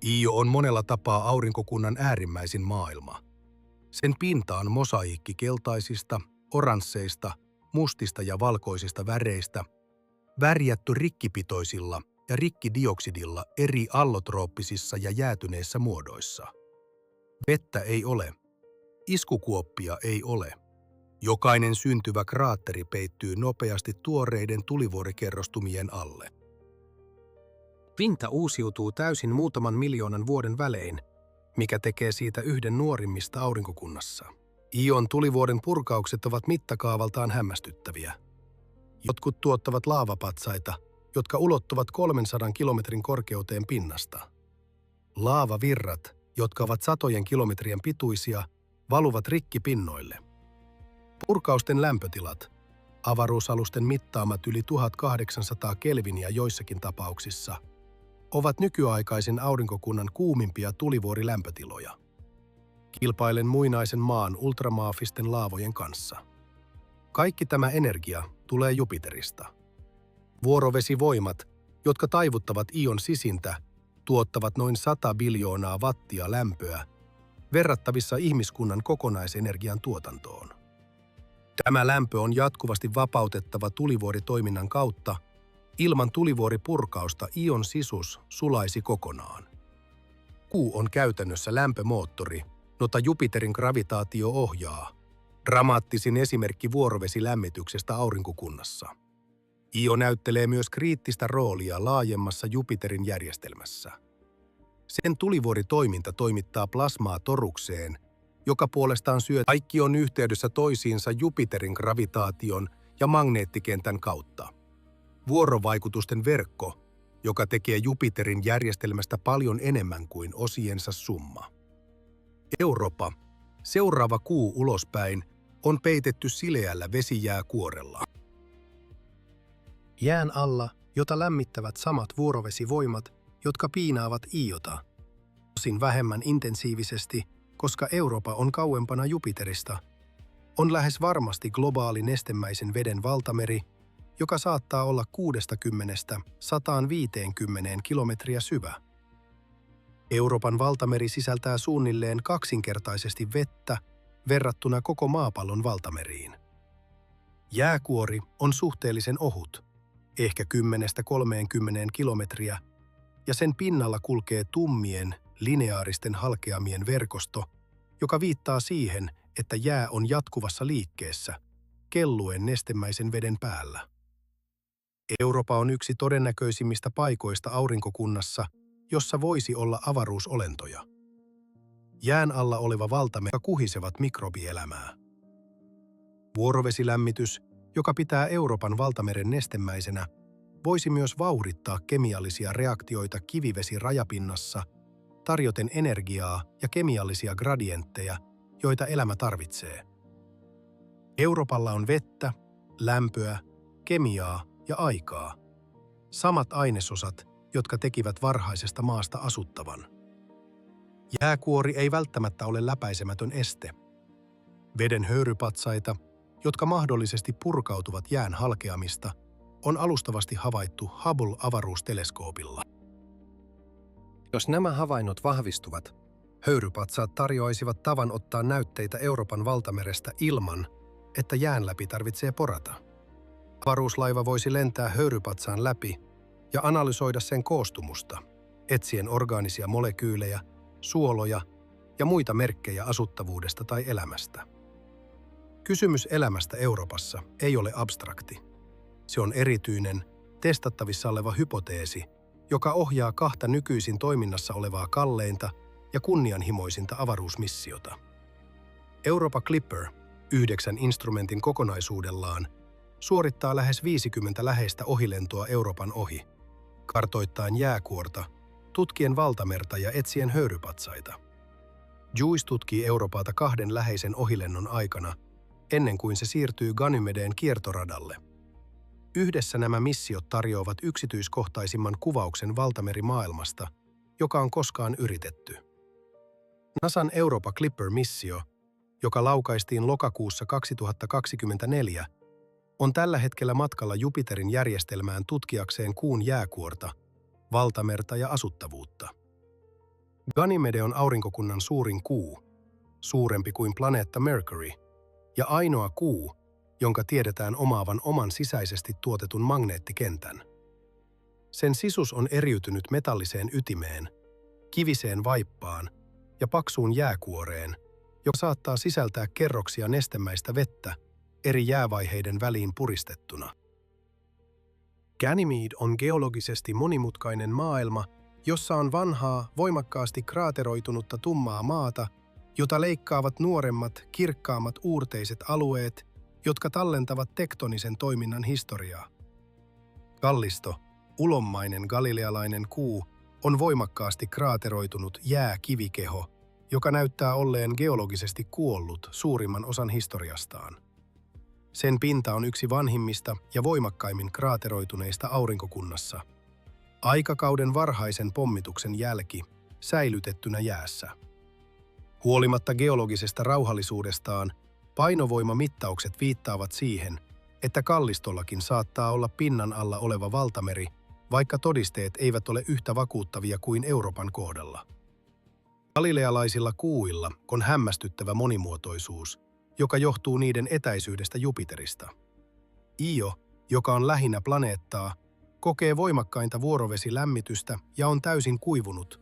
Io on monella tapaa aurinkokunnan äärimmäisin maailma. Sen pinta on mosaiikki keltaisista, oransseista, mustista ja valkoisista väreistä, värjätty rikkipitoisilla ja rikkidioksidilla eri allotrooppisissa ja jäätyneissä muodoissa. Vettä ei ole. Iskukuoppia ei ole. Jokainen syntyvä kraatteri peittyy nopeasti tuoreiden tulivuorikerrostumien alle. Pinta uusiutuu täysin muutaman miljoonan vuoden välein, mikä tekee siitä yhden nuorimmista aurinkokunnassa. Ion tulivuoren purkaukset ovat mittakaavaltaan hämmästyttäviä. Jotkut tuottavat laavapatsaita, jotka ulottuvat 300 kilometrin korkeuteen pinnasta. Laavavirrat, jotka ovat satojen kilometrien pituisia, valuvat rikkipinnoille. Purkausten lämpötilat, avaruusalusten mittaamat yli 1800 kelviniä joissakin tapauksissa, ovat nykyaikaisen aurinkokunnan kuumimpia tulivuorilämpötiloja. Kilpailen muinaisen maan ultramaafisten laavojen kanssa. Kaikki tämä energia tulee Jupiterista. Vuorovesivoimat, jotka taivuttavat Ion sisintä, tuottavat noin 100 biljoonaa wattia lämpöä, verrattavissa ihmiskunnan kokonaisenergian tuotantoon. Tämä lämpö on jatkuvasti vapautettava tulivuoritoiminnan kautta. Ilman tulivuoripurkausta Ion sisus sulaisi kokonaan. Kuu on käytännössä lämpömoottori, jota Jupiterin gravitaatio ohjaa. Dramaattisin esimerkki vuorovesilämmityksestä aurinkokunnassa. Io näyttelee myös kriittistä roolia laajemmassa Jupiterin järjestelmässä. Sen tulivuoritoiminta toimittaa plasmaa torukseen, joka puolestaan syö. Kaikki on yhteydessä toisiinsa Jupiterin gravitaation ja magneettikentän kautta. Vuorovaikutusten verkko, joka tekee Jupiterin järjestelmästä paljon enemmän kuin osiensa summa. Europa, seuraava kuu ulospäin, on peitetty sileällä vesijääkuorella. Jään alla, jota lämmittävät samat vuorovesivoimat, jotka piinaavat Iota. Osin vähemmän intensiivisesti, koska Europa on kauempana Jupiterista, on lähes varmasti globaali nestemäisen veden valtameri, joka saattaa olla 60–150 kilometriä syvä. Euroopan valtameri sisältää suunnilleen kaksinkertaisesti vettä verrattuna koko maapallon valtameriin. Jääkuori on suhteellisen ohut, ehkä 10–30 kilometriä, ja sen pinnalla kulkee tummien, lineaaristen halkeamien verkosto, joka viittaa siihen, että jää on jatkuvassa liikkeessä, kelluen nestemäisen veden päällä. Europa on yksi todennäköisimmistä paikoista aurinkokunnassa, jossa voisi olla avaruusolentoja. Jään alla oleva valtameri kuhisevat mikrobielämää. Vuorovesilämmitys, joka pitää Euroopan valtameren nestemäisenä, voisi myös vauhdittaa kemiallisia reaktioita kivivesirajapinnassa, tarjoten energiaa ja kemiallisia gradientteja, joita elämä tarvitsee. Euroopalla on vettä, lämpöä, kemiaa ja aikaa. Samat ainesosat, jotka tekivät varhaisesta maasta asuttavan. Jääkuori ei välttämättä ole läpäisemätön este. Veden höyrypatsaita, jotka mahdollisesti purkautuvat jään halkeamista, on alustavasti havaittu Hubble-avaruusteleskoopilla. Jos nämä havainnot vahvistuvat, höyrypatsaat tarjoaisivat tavan ottaa näytteitä Euroopan valtamerestä ilman, että jään läpi tarvitsee porata. Avaruuslaiva voisi lentää höyrypatsaan läpi ja analysoida sen koostumusta, etsien orgaanisia molekyylejä, suoloja ja muita merkkejä asuttavuudesta tai elämästä. Kysymys elämästä Euroopassa ei ole abstrakti. Se on erityinen, testattavissa oleva hypoteesi, joka ohjaa kahta nykyisin toiminnassa olevaa kalleinta ja kunnianhimoisinta avaruusmissiota. Europa Clipper, 9 instrumentin kokonaisuudellaan, suorittaa lähes 50 läheistä ohilentoa Euroopan ohi, kartoittaen jääkuorta, tutkien valtamerta ja etsien höyrypatsaita. JUICE tutkii Euroopata 2 läheisen ohilennon aikana, ennen kuin se siirtyy Ganymedeen kiertoradalle. Yhdessä nämä missiot tarjoavat yksityiskohtaisimman kuvauksen valtamerimaailmasta, joka on koskaan yritetty. NASAn Europa Clipper-missio, joka laukaistiin lokakuussa 2024, on tällä hetkellä matkalla Jupiterin järjestelmään tutkiakseen kuun jääkuorta, valtamerta ja asuttavuutta. Ganymede on aurinkokunnan suurin kuu, suurempi kuin planeetta Mercury, ja ainoa kuu, jonka tiedetään omaavan oman sisäisesti tuotetun magneettikentän. Sen sisus on eriytynyt metalliseen ytimeen, kiviseen vaippaan ja paksuun jääkuoreen, joka saattaa sisältää kerroksia nestemäistä vettä eri jäävaiheiden väliin puristettuna. Ganymede on geologisesti monimutkainen maailma, jossa on vanhaa, voimakkaasti kraateroitunutta tummaa maata, jota leikkaavat nuoremmat, kirkkaammat uurteiset alueet, jotka tallentavat tektonisen toiminnan historiaa. Kallisto, ulommainen galilealainen kuu, on voimakkaasti kraateroitunut jääkivikeho, joka näyttää olleen geologisesti kuollut suurimman osan historiastaan. Sen pinta on yksi vanhimmista ja voimakkaimmin kraateroituneista aurinkokunnassa. Aikakauden varhaisen pommituksen jälki, säilytettynä jäässä. Huolimatta geologisesta rauhallisuudestaan, painovoimamittaukset viittaavat siihen, että kallistollakin saattaa olla pinnan alla oleva valtameri, vaikka todisteet eivät ole yhtä vakuuttavia kuin Euroopan kohdalla. Galilealaisilla kuuilla on hämmästyttävä monimuotoisuus, joka johtuu niiden etäisyydestä Jupiterista. Io, joka on lähinnä planeettaa, kokee voimakkainta vuorovesilämmitystä ja on täysin kuivunut.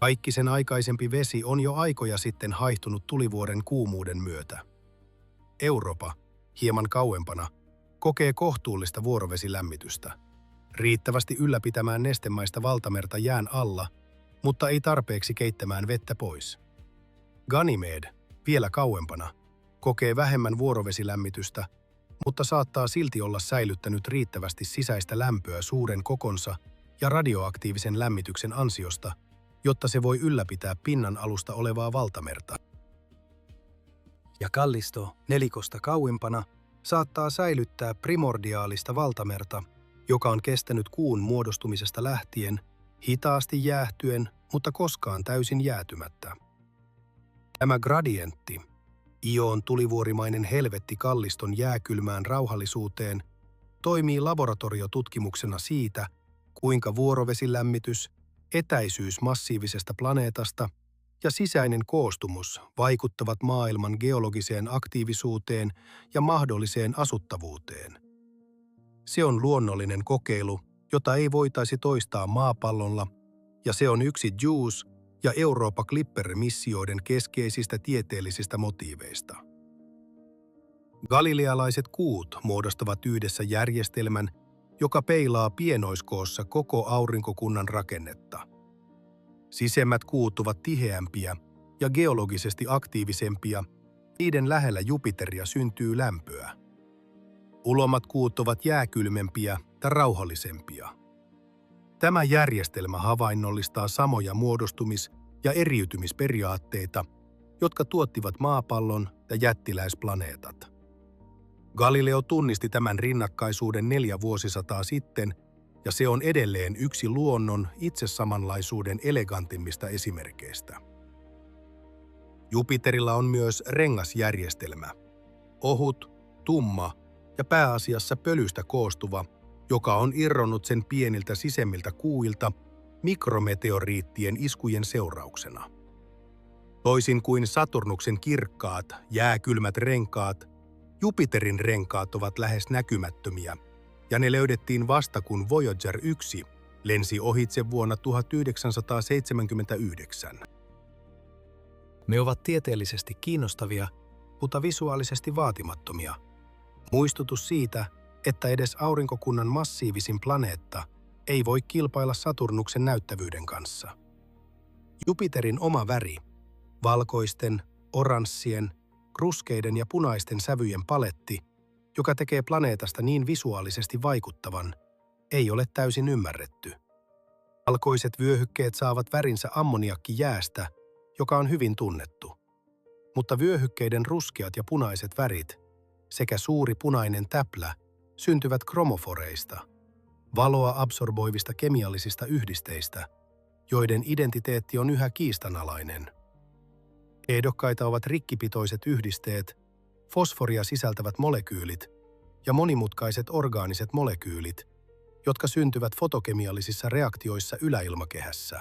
Kaikki sen aikaisempi vesi on jo aikoja sitten haihtunut tulivuoren kuumuuden myötä. Europa, hieman kauempana, kokee kohtuullista vuorovesilämmitystä, riittävästi ylläpitämään nestemäistä valtamerta jään alla, mutta ei tarpeeksi keittämään vettä pois. Ganymede, vielä kauempana, kokee vähemmän vuorovesilämmitystä, mutta saattaa silti olla säilyttänyt riittävästi sisäistä lämpöä suuren kokonsa ja radioaktiivisen lämmityksen ansiosta, jotta se voi ylläpitää pinnan alusta olevaa valtamerta. Ja Kallisto, nelikosta kauempana, saattaa säilyttää primordiaalista valtamerta, joka on kestänyt kuun muodostumisesta lähtien, hitaasti jäähtyen, mutta koskaan täysin jäätymättä. Tämä gradientti, Ion tulivuorimainen helvetti Kalliston jääkylmään rauhallisuuteen, toimii laboratoriotutkimuksena siitä, kuinka vuorovesilämmitys, etäisyys massiivisesta planeetasta ja sisäinen koostumus vaikuttavat maailman geologiseen aktiivisuuteen ja mahdolliseen asuttavuuteen. Se on luonnollinen kokeilu, jota ei voitaisi toistaa maapallolla, ja se on yksi JUICE ja Europa Clipper-missioiden keskeisistä tieteellisistä motiiveista. Galilealaiset kuut muodostavat yhdessä järjestelmän, joka peilaa pienoiskoossa koko aurinkokunnan rakennetta. Sisemmät kuut ovat tiheämpiä ja geologisesti aktiivisempia, niiden lähellä Jupiteria syntyy lämpöä. Ulomat kuut ovat jääkylmempiä ja rauhallisempia. Tämä järjestelmä havainnollistaa samoja muodostumis- ja eriytymisperiaatteita, jotka tuottivat maapallon ja jättiläisplaneetat. Galileo tunnisti tämän rinnakkaisuuden 4 vuosisataa sitten, ja se on edelleen yksi luonnon itsesamanlaisuuden elegantimmista esimerkeistä. Jupiterilla on myös rengasjärjestelmä, ohut, tumma ja pääasiassa pölystä koostuva, joka on irronnut sen pieniltä sisemmiltä kuuilta mikrometeoriittien iskujen seurauksena. Toisin kuin Saturnuksen kirkkaat, jääkylmät renkaat, Jupiterin renkaat ovat lähes näkymättömiä, ja ne löydettiin vasta kun Voyager 1 lensi ohitse vuonna 1979. Ne ovat tieteellisesti kiinnostavia, mutta visuaalisesti vaatimattomia. Muistutus siitä, että edes aurinkokunnan massiivisin planeetta ei voi kilpailla Saturnuksen näyttävyyden kanssa. Jupiterin oma väri, valkoisten, oranssien, ruskeiden ja punaisten sävyjen paletti, joka tekee planeetasta niin visuaalisesti vaikuttavan, ei ole täysin ymmärretty. Valkoiset vyöhykkeet saavat värinsä ammoniakkijäästä, joka on hyvin tunnettu. Mutta vyöhykkeiden ruskeat ja punaiset värit sekä suuri punainen täplä syntyvät kromoforeista, valoa absorboivista kemiallisista yhdisteistä, joiden identiteetti on yhä kiistanalainen. Ehdokkaita ovat rikkipitoiset yhdisteet, fosforia sisältävät molekyylit ja monimutkaiset orgaaniset molekyylit, jotka syntyvät fotokemiallisissa reaktioissa yläilmakehässä.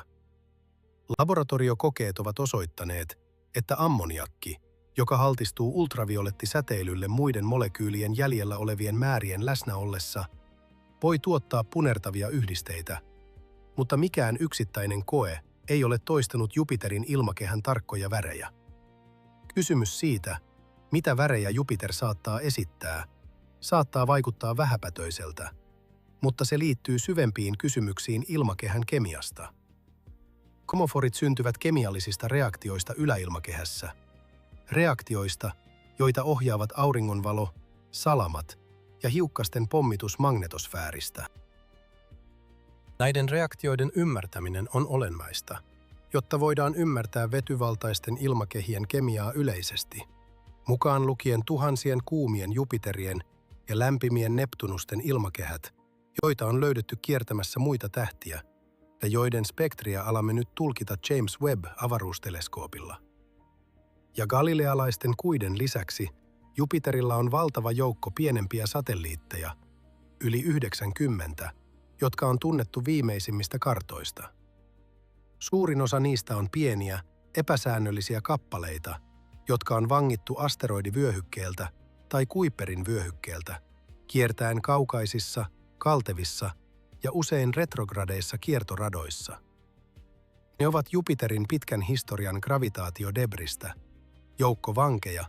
Laboratoriokokeet ovat osoittaneet, että ammoniakki, joka altistuu ultraviolettisäteilylle muiden molekyylien jäljellä olevien määrien läsnä ollessa, voi tuottaa punertavia yhdisteitä, mutta mikään yksittäinen koe ei ole toistanut Jupiterin ilmakehän tarkkoja värejä. Kysymys siitä, mitä värejä Jupiter saattaa esittää, saattaa vaikuttaa vähäpätöiseltä, mutta se liittyy syvempiin kysymyksiin ilmakehän kemiasta. Kromoforit syntyvät kemiallisista reaktioista yläilmakehässä, reaktioista, joita ohjaavat auringonvalo, salamat ja hiukkasten pommitus magnetosfääristä. Näiden reaktioiden ymmärtäminen on olennaista, jotta voidaan ymmärtää vetyvaltaisten ilmakehien kemiaa yleisesti, mukaan lukien tuhansien kuumien Jupiterien ja lämpimien Neptunusten ilmakehät, joita on löydetty kiertämässä muita tähtiä ja joiden spektriä alamme nyt tulkita James Webb-avaruusteleskoopilla. Ja galilealaisten kuiden lisäksi Jupiterilla on valtava joukko pienempiä satelliitteja, yli 90, jotka on tunnettu viimeisimmistä kartoista. Suurin osa niistä on pieniä, epäsäännöllisiä kappaleita, jotka on vangittu asteroidivyöhykkeeltä tai Kuiperin vyöhykkeeltä, kiertäen kaukaisissa, kaltevissa ja usein retrogradeissa kiertoradoissa. Ne ovat Jupiterin pitkän historian gravitaatiodebristä, joukko vankeja,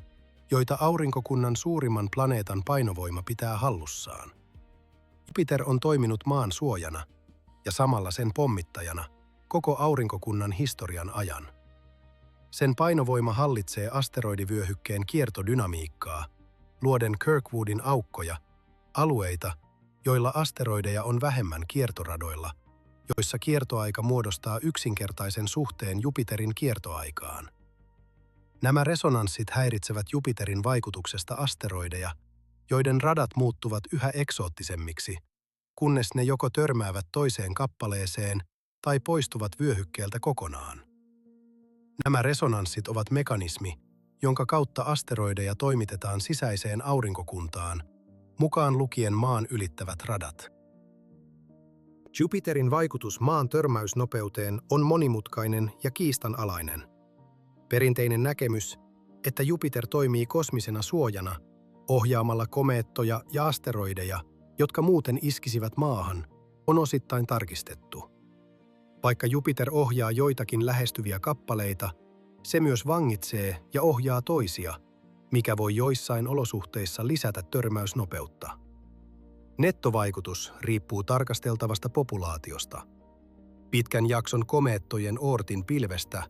joita aurinkokunnan suurimman planeetan painovoima pitää hallussaan. Jupiter on toiminut maan suojana ja samalla sen pommittajana koko aurinkokunnan historian ajan. Sen painovoima hallitsee asteroidivyöhykkeen kiertodynamiikkaa, luoden Kirkwoodin aukkoja, alueita, joilla asteroideja on vähemmän kiertoradoilla, joissa kiertoaika muodostaa yksinkertaisen suhteen Jupiterin kiertoaikaan. Nämä resonanssit häiritsevät Jupiterin vaikutuksesta asteroideja, joiden radat muuttuvat yhä eksoottisemmiksi, kunnes ne joko törmäävät toiseen kappaleeseen tai poistuvat vyöhykkeeltä kokonaan. Nämä resonanssit ovat mekanismi, jonka kautta asteroideja toimitetaan sisäiseen aurinkokuntaan, mukaan lukien maan ylittävät radat. Jupiterin vaikutus maan törmäysnopeuteen on monimutkainen ja kiistanalainen. Perinteinen näkemys, että Jupiter toimii kosmisena suojana, ohjaamalla komeettoja ja asteroideja, jotka muuten iskisivät maahan, on osittain tarkistettu. Vaikka Jupiter ohjaa joitakin lähestyviä kappaleita, se myös vangitsee ja ohjaa toisia, mikä voi joissain olosuhteissa lisätä törmäysnopeutta. Nettovaikutus riippuu tarkasteltavasta populaatiosta. Pitkän jakson komeettojen Oortin pilvestä,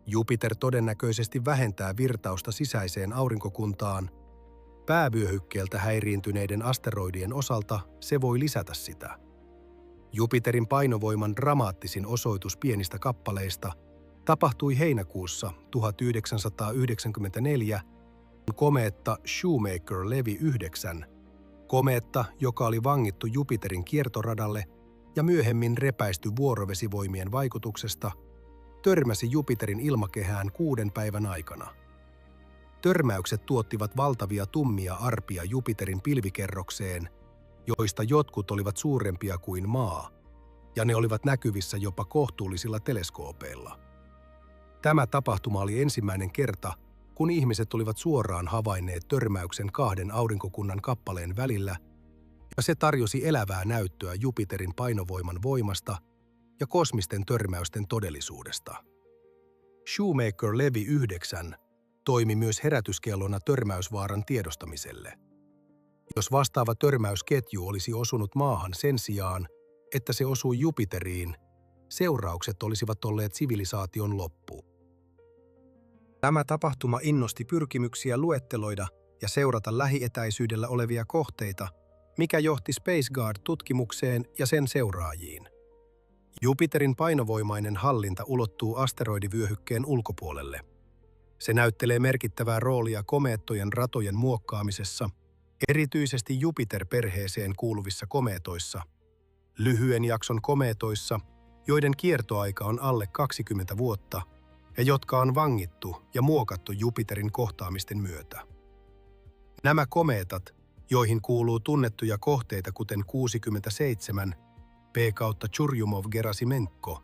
Jupiter todennäköisesti vähentää virtausta sisäiseen aurinkokuntaan. Päävyöhykkeeltä häiriintyneiden asteroidien osalta se voi lisätä sitä. Jupiterin painovoiman dramaattisin osoitus pienistä kappaleista tapahtui heinäkuussa 1994 komeetta Shoemaker-Levy 9, komeetta, joka oli vangittu Jupiterin kiertoradalle ja myöhemmin repäisty vuorovesivoimien vaikutuksesta, törmäsi Jupiterin ilmakehään 6 päivän aikana. Törmäykset tuottivat valtavia tummia arpia Jupiterin pilvikerrokseen, joista jotkut olivat suurempia kuin Maa, ja ne olivat näkyvissä jopa kohtuullisilla teleskoopeilla. Tämä tapahtuma oli ensimmäinen kerta, kun ihmiset olivat suoraan havainneet törmäyksen 2 aurinkokunnan kappaleen välillä, ja se tarjosi elävää näyttöä Jupiterin painovoiman voimasta ja kosmisten törmäysten todellisuudesta. Shoemaker-Levy 9 toimi myös herätyskellona törmäysvaaran tiedostamiselle. Jos vastaava törmäysketju olisi osunut Maahan sen sijaan, että se osui Jupiteriin, seuraukset olisivat olleet sivilisaation loppu. Tämä tapahtuma innosti pyrkimyksiä luetteloida ja seurata lähietäisyydellä olevia kohteita, mikä johti SpaceGuard-tutkimukseen ja sen seuraajiin. Jupiterin painovoimainen hallinta ulottuu asteroidivyöhykkeen ulkopuolelle. Se näyttelee merkittävää roolia komeettojen ratojen muokkaamisessa, erityisesti Jupiter-perheeseen kuuluvissa komeetoissa, lyhyen jakson komeetoissa, joiden kiertoaika on alle 20 vuotta ja jotka on vangittu ja muokattu Jupiterin kohtaamisten myötä. Nämä komeetat, joihin kuuluu tunnettuja kohteita kuten 67 P/Churyumov-Gerasimenko,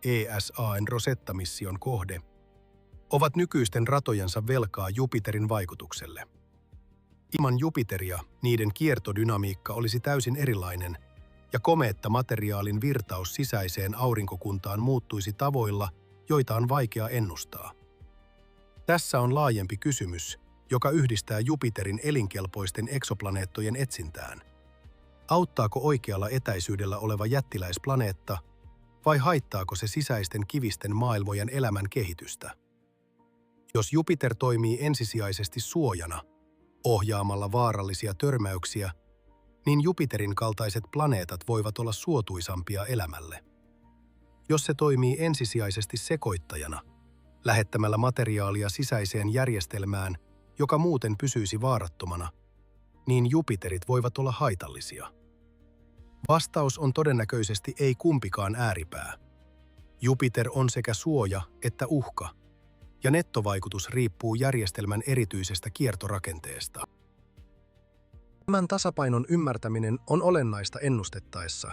ESA:n Rosetta-mission kohde, ovat nykyisten ratojensa velkaa Jupiterin vaikutukselle. Ilman Jupiteria niiden kiertodynamiikka olisi täysin erilainen, ja komeettamateriaalin virtaus sisäiseen aurinkokuntaan muuttuisi tavoilla, joita on vaikea ennustaa. Tässä on laajempi kysymys, joka yhdistää Jupiterin elinkelpoisten eksoplaneettojen etsintään. Auttaako oikealla etäisyydellä oleva jättiläisplaneetta, vai haittaako se sisäisten kivisten maailmojen elämän kehitystä? Jos Jupiter toimii ensisijaisesti suojana, ohjaamalla vaarallisia törmäyksiä, niin Jupiterin kaltaiset planeetat voivat olla suotuisampia elämälle. Jos se toimii ensisijaisesti sekoittajana, lähettämällä materiaalia sisäiseen järjestelmään, joka muuten pysyisi vaarattomana, niin Jupiterit voivat olla haitallisia. Vastaus on todennäköisesti ei kumpikaan ääripää. Jupiter on sekä suoja että uhka, ja nettovaikutus riippuu järjestelmän erityisestä kiertorakenteesta. Tämän tasapainon ymmärtäminen on olennaista ennustettaessa,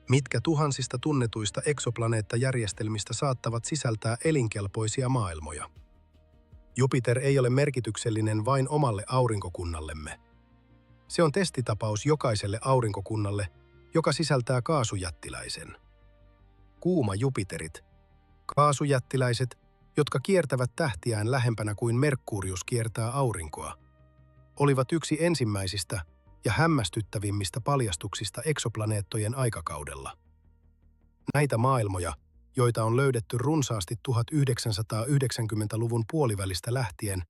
mitkä tuhansista tunnetuista eksoplaneettajärjestelmistä saattavat sisältää elinkelpoisia maailmoja. Jupiter ei ole merkityksellinen vain omalle aurinkokunnallemme. Se on testitapaus jokaiselle aurinkokunnalle, joka sisältää kaasujättiläisen. Kuuma Jupiterit, kaasujättiläiset, jotka kiertävät tähtiään lähempänä kuin Merkurius kiertää aurinkoa, olivat yksi ensimmäisistä ja hämmästyttävimmistä paljastuksista eksoplaneettojen aikakaudella. Näitä maailmoja, joita on löydetty runsaasti 1990-luvun puolivälistä lähtien,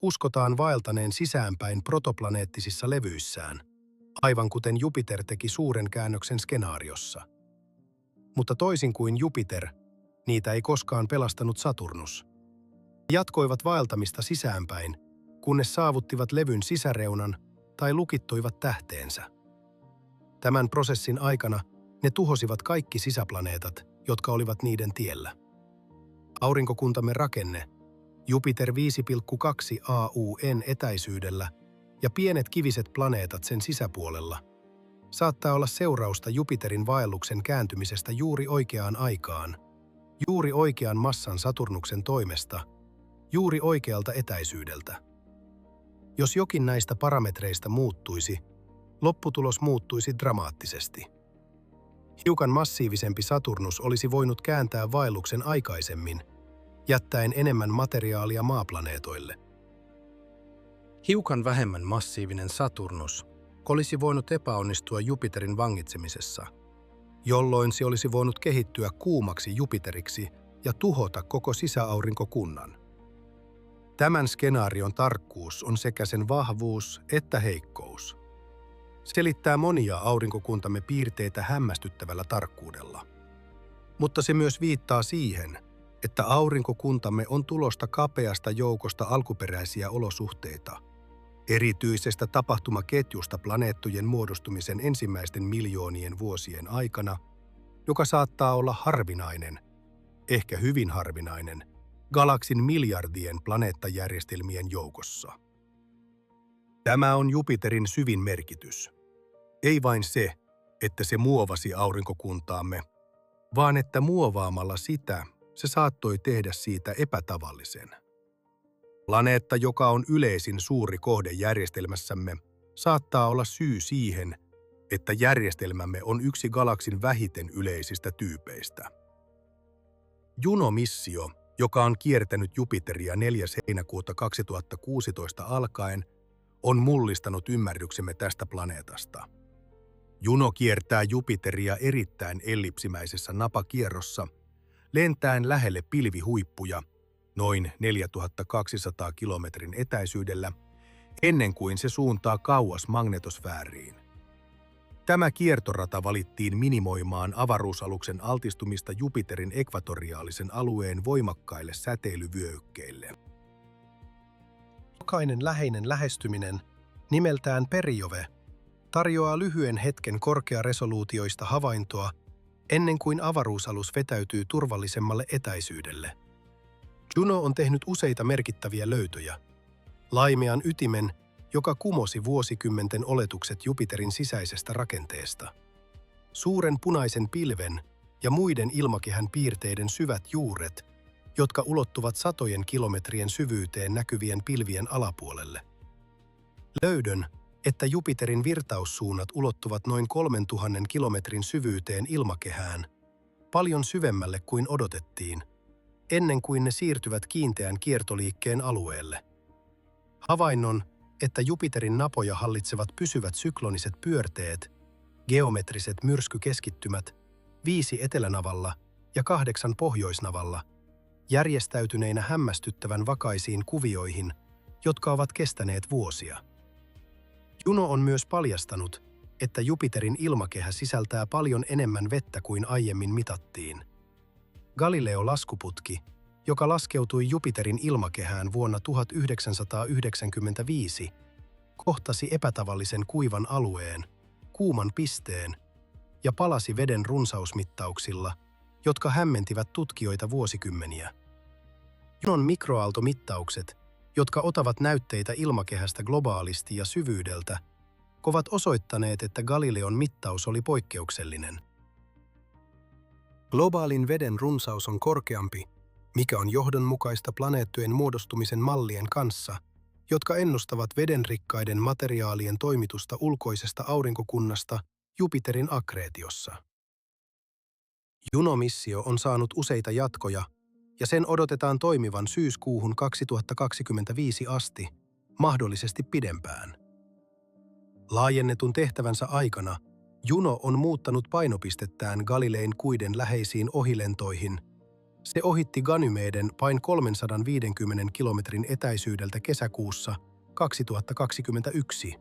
uskotaan vaeltaneen sisäänpäin protoplaneettisissa levyissään, aivan kuten Jupiter teki suuren käännöksen skenaariossa. Mutta toisin kuin Jupiter, niitä ei koskaan pelastanut Saturnus. Ne jatkoivat vaeltamista sisäänpäin, kunnes saavuttivat levyn sisäreunan tai lukittuivat tähteensä. Tämän prosessin aikana ne tuhosivat kaikki sisäplaneetat, jotka olivat niiden tiellä. Aurinkokuntamme rakenne, Jupiter 5,2 AU:n etäisyydellä ja pienet kiviset planeetat sen sisäpuolella, saattaa olla seurausta Jupiterin vaelluksen kääntymisestä juuri oikeaan aikaan, juuri oikean massan Saturnuksen toimesta, juuri oikealta etäisyydeltä. Jos jokin näistä parametreista muuttuisi, lopputulos muuttuisi dramaattisesti. Hiukan massiivisempi Saturnus olisi voinut kääntää vaelluksen aikaisemmin, jättäen enemmän materiaalia maaplaneetoille. Hiukan vähemmän massiivinen Saturnus olisi voinut epäonnistua Jupiterin vangitsemisessa, jolloin se olisi voinut kehittyä kuumaksi Jupiteriksi ja tuhota koko sisäaurinkokunnan. Tämän skenaarion tarkkuus on sekä sen vahvuus että heikkous. Selittää monia aurinkokuntamme piirteitä hämmästyttävällä tarkkuudella. Mutta se myös viittaa siihen, että aurinkokuntamme on tulosta kapeasta joukosta alkuperäisiä olosuhteita, erityisestä tapahtumaketjusta planeettojen muodostumisen ensimmäisten miljoonien vuosien aikana, joka saattaa olla harvinainen, ehkä hyvin harvinainen, galaksin miljardien planeettajärjestelmien joukossa. Tämä on Jupiterin syvin merkitys. Ei vain se, että se muovasi aurinkokuntaamme, vaan että muovaamalla sitä se saattoi tehdä siitä epätavallisen. Planeetta, joka on yleisin suuri kohde järjestelmässämme, saattaa olla syy siihen, että järjestelmämme on yksi galaksin vähiten yleisistä tyypeistä. Juno-missio, joka on kiertänyt Jupiteria 4. heinäkuuta 2016 alkaen, on mullistanut ymmärryksemme tästä planeetasta. Juno kiertää Jupiteria erittäin ellipsimäisessä napakierrossa, lentäen lähelle pilvihuippuja, noin 4200 kilometrin etäisyydellä, ennen kuin se suuntaa kauas magnetosfääriin. Tämä kiertorata valittiin minimoimaan avaruusaluksen altistumista Jupiterin ekvatoriaalisen alueen voimakkaille säteilyvyöhykkeille. Jokainen läheinen lähestyminen, nimeltään Periove, tarjoaa lyhyen hetken korkearesoluutioista havaintoa ennen kuin avaruusalus vetäytyy turvallisemmalle etäisyydelle. Juno on tehnyt useita merkittäviä löytöjä. Laimean ytimen, joka kumosi vuosikymmenten oletukset Jupiterin sisäisestä rakenteesta. Suuren punaisen pilven ja muiden ilmakehän piirteiden syvät juuret, jotka ulottuvat satojen kilometrien syvyyteen näkyvien pilvien alapuolelle. Löydön, että Jupiterin virtaussuunnat ulottuvat noin 3000 kilometrin syvyyteen ilmakehään, paljon syvemmälle kuin odotettiin, ennen kuin ne siirtyvät kiinteän kiertoliikkeen alueelle. Havainnon, että Jupiterin napoja hallitsevat pysyvät sykloniset pyörteet, geometriset myrskykeskittymät, 5 etelänavalla ja 8 pohjoisnavalla, järjestäytyneinä hämmästyttävän vakaisiin kuvioihin, jotka ovat kestäneet vuosia. Juno on myös paljastanut, että Jupiterin ilmakehä sisältää paljon enemmän vettä kuin aiemmin mitattiin. Galileo-laskuputki, joka laskeutui Jupiterin ilmakehään vuonna 1995, kohtasi epätavallisen kuivan alueen, kuuman pisteen ja palasi veden runsausmittauksilla, jotka hämmentivät tutkijoita vuosikymmeniä. Junon mikroaaltomittaukset, jotka otavat näytteitä ilmakehästä globaalisti ja syvyydeltä, ovat osoittaneet, että Galileon mittaus oli poikkeuksellinen. Globaalin veden runsaus on korkeampi, mikä on johdonmukaista planeettojen muodostumisen mallien kanssa, jotka ennustavat vedenrikkaiden materiaalien toimitusta ulkoisesta aurinkokunnasta Jupiterin akreetiossa. Juno-missio on saanut useita jatkoja, ja sen odotetaan toimivan syyskuuhun 2025 asti, mahdollisesti pidempään. Laajennetun tehtävänsä aikana Juno on muuttanut painopistettään Galilein kuiden läheisiin ohilentoihin. Se ohitti Ganymeden vain 350 kilometrin etäisyydeltä kesäkuussa 2021,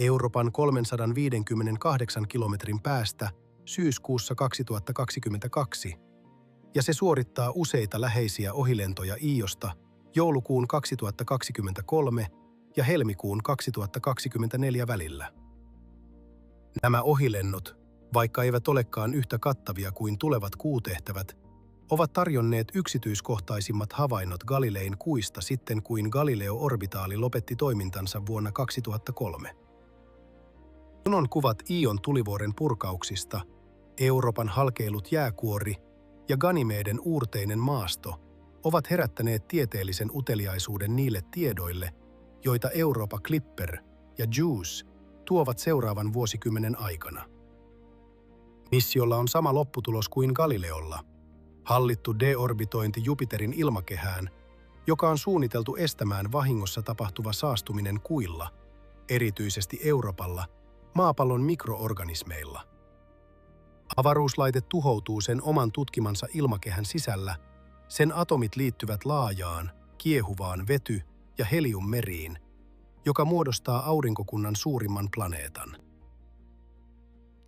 Euroopan 358 kilometrin päästä syyskuussa 2022, ja se suorittaa useita läheisiä ohilentoja Iosta joulukuun 2023 ja helmikuun 2024 välillä. Nämä ohilennot, vaikka eivät olekaan yhtä kattavia kuin tulevat kuutehtävät, ovat tarjonneet yksityiskohtaisimmat havainnot Galilein kuista sitten kuin Galileo-orbitaali lopetti toimintansa vuonna 2003. Junon kuvat Ion tulivuoren purkauksista, Euroopan halkeilut jääkuori ja Ganymeden uurteinen maasto ovat herättäneet tieteellisen uteliaisuuden niille tiedoille, joita Europa Clipper ja JUICE tuovat seuraavan vuosikymmenen aikana. Missiolla on sama lopputulos kuin Galileolla, hallittu deorbitointi Jupiterin ilmakehään, joka on suunniteltu estämään vahingossa tapahtuva saastuminen kuilla, erityisesti Euroopalla, maapallon mikroorganismeilla. Avaruuslaite tuhoutuu sen oman tutkimansa ilmakehän sisällä Sen atomit liittyvät laajaan, kiehuvaan vety- ja heliummeriin, joka muodostaa aurinkokunnan suurimman planeetan.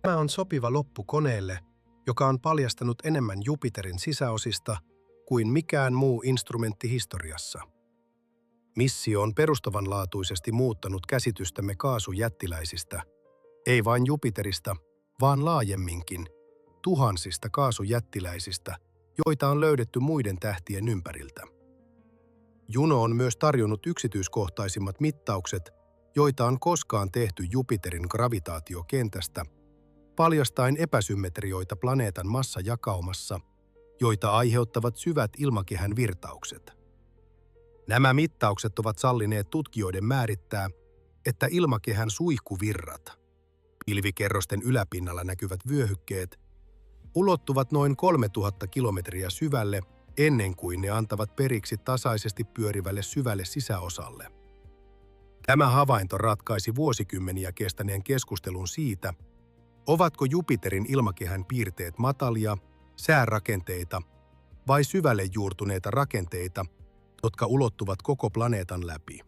Tämä on sopiva loppu koneelle, joka on paljastanut enemmän Jupiterin sisäosista kuin mikään muu instrumentti historiassa. Missio on perustavanlaatuisesti muuttanut käsitystämme kaasujättiläisistä, ei vain Jupiterista, vaan laajemminkin, tuhansista kaasujättiläisistä, joita on löydetty muiden tähtien ympäriltä. Juno on myös tarjonnut yksityiskohtaisimmat mittaukset, joita on koskaan tehty Jupiterin gravitaatiokentästä, paljastaen epäsymmetrioita planeetan massajakaumassa, joita aiheuttavat syvät ilmakehän virtaukset. Nämä mittaukset ovat sallineet tutkijoiden määrittää, että ilmakehän suihkuvirrat, pilvikerrosten yläpinnalla näkyvät vyöhykkeet, ulottuvat noin 3000 kilometriä syvälle ennen kuin ne antavat periksi tasaisesti pyörivälle syvälle sisäosalle. Tämä havainto ratkaisi vuosikymmeniä kestäneen keskustelun siitä, ovatko Jupiterin ilmakehän piirteet matalia, säärakenteita vai syvälle juurtuneita rakenteita, jotka ulottuvat koko planeetan läpi.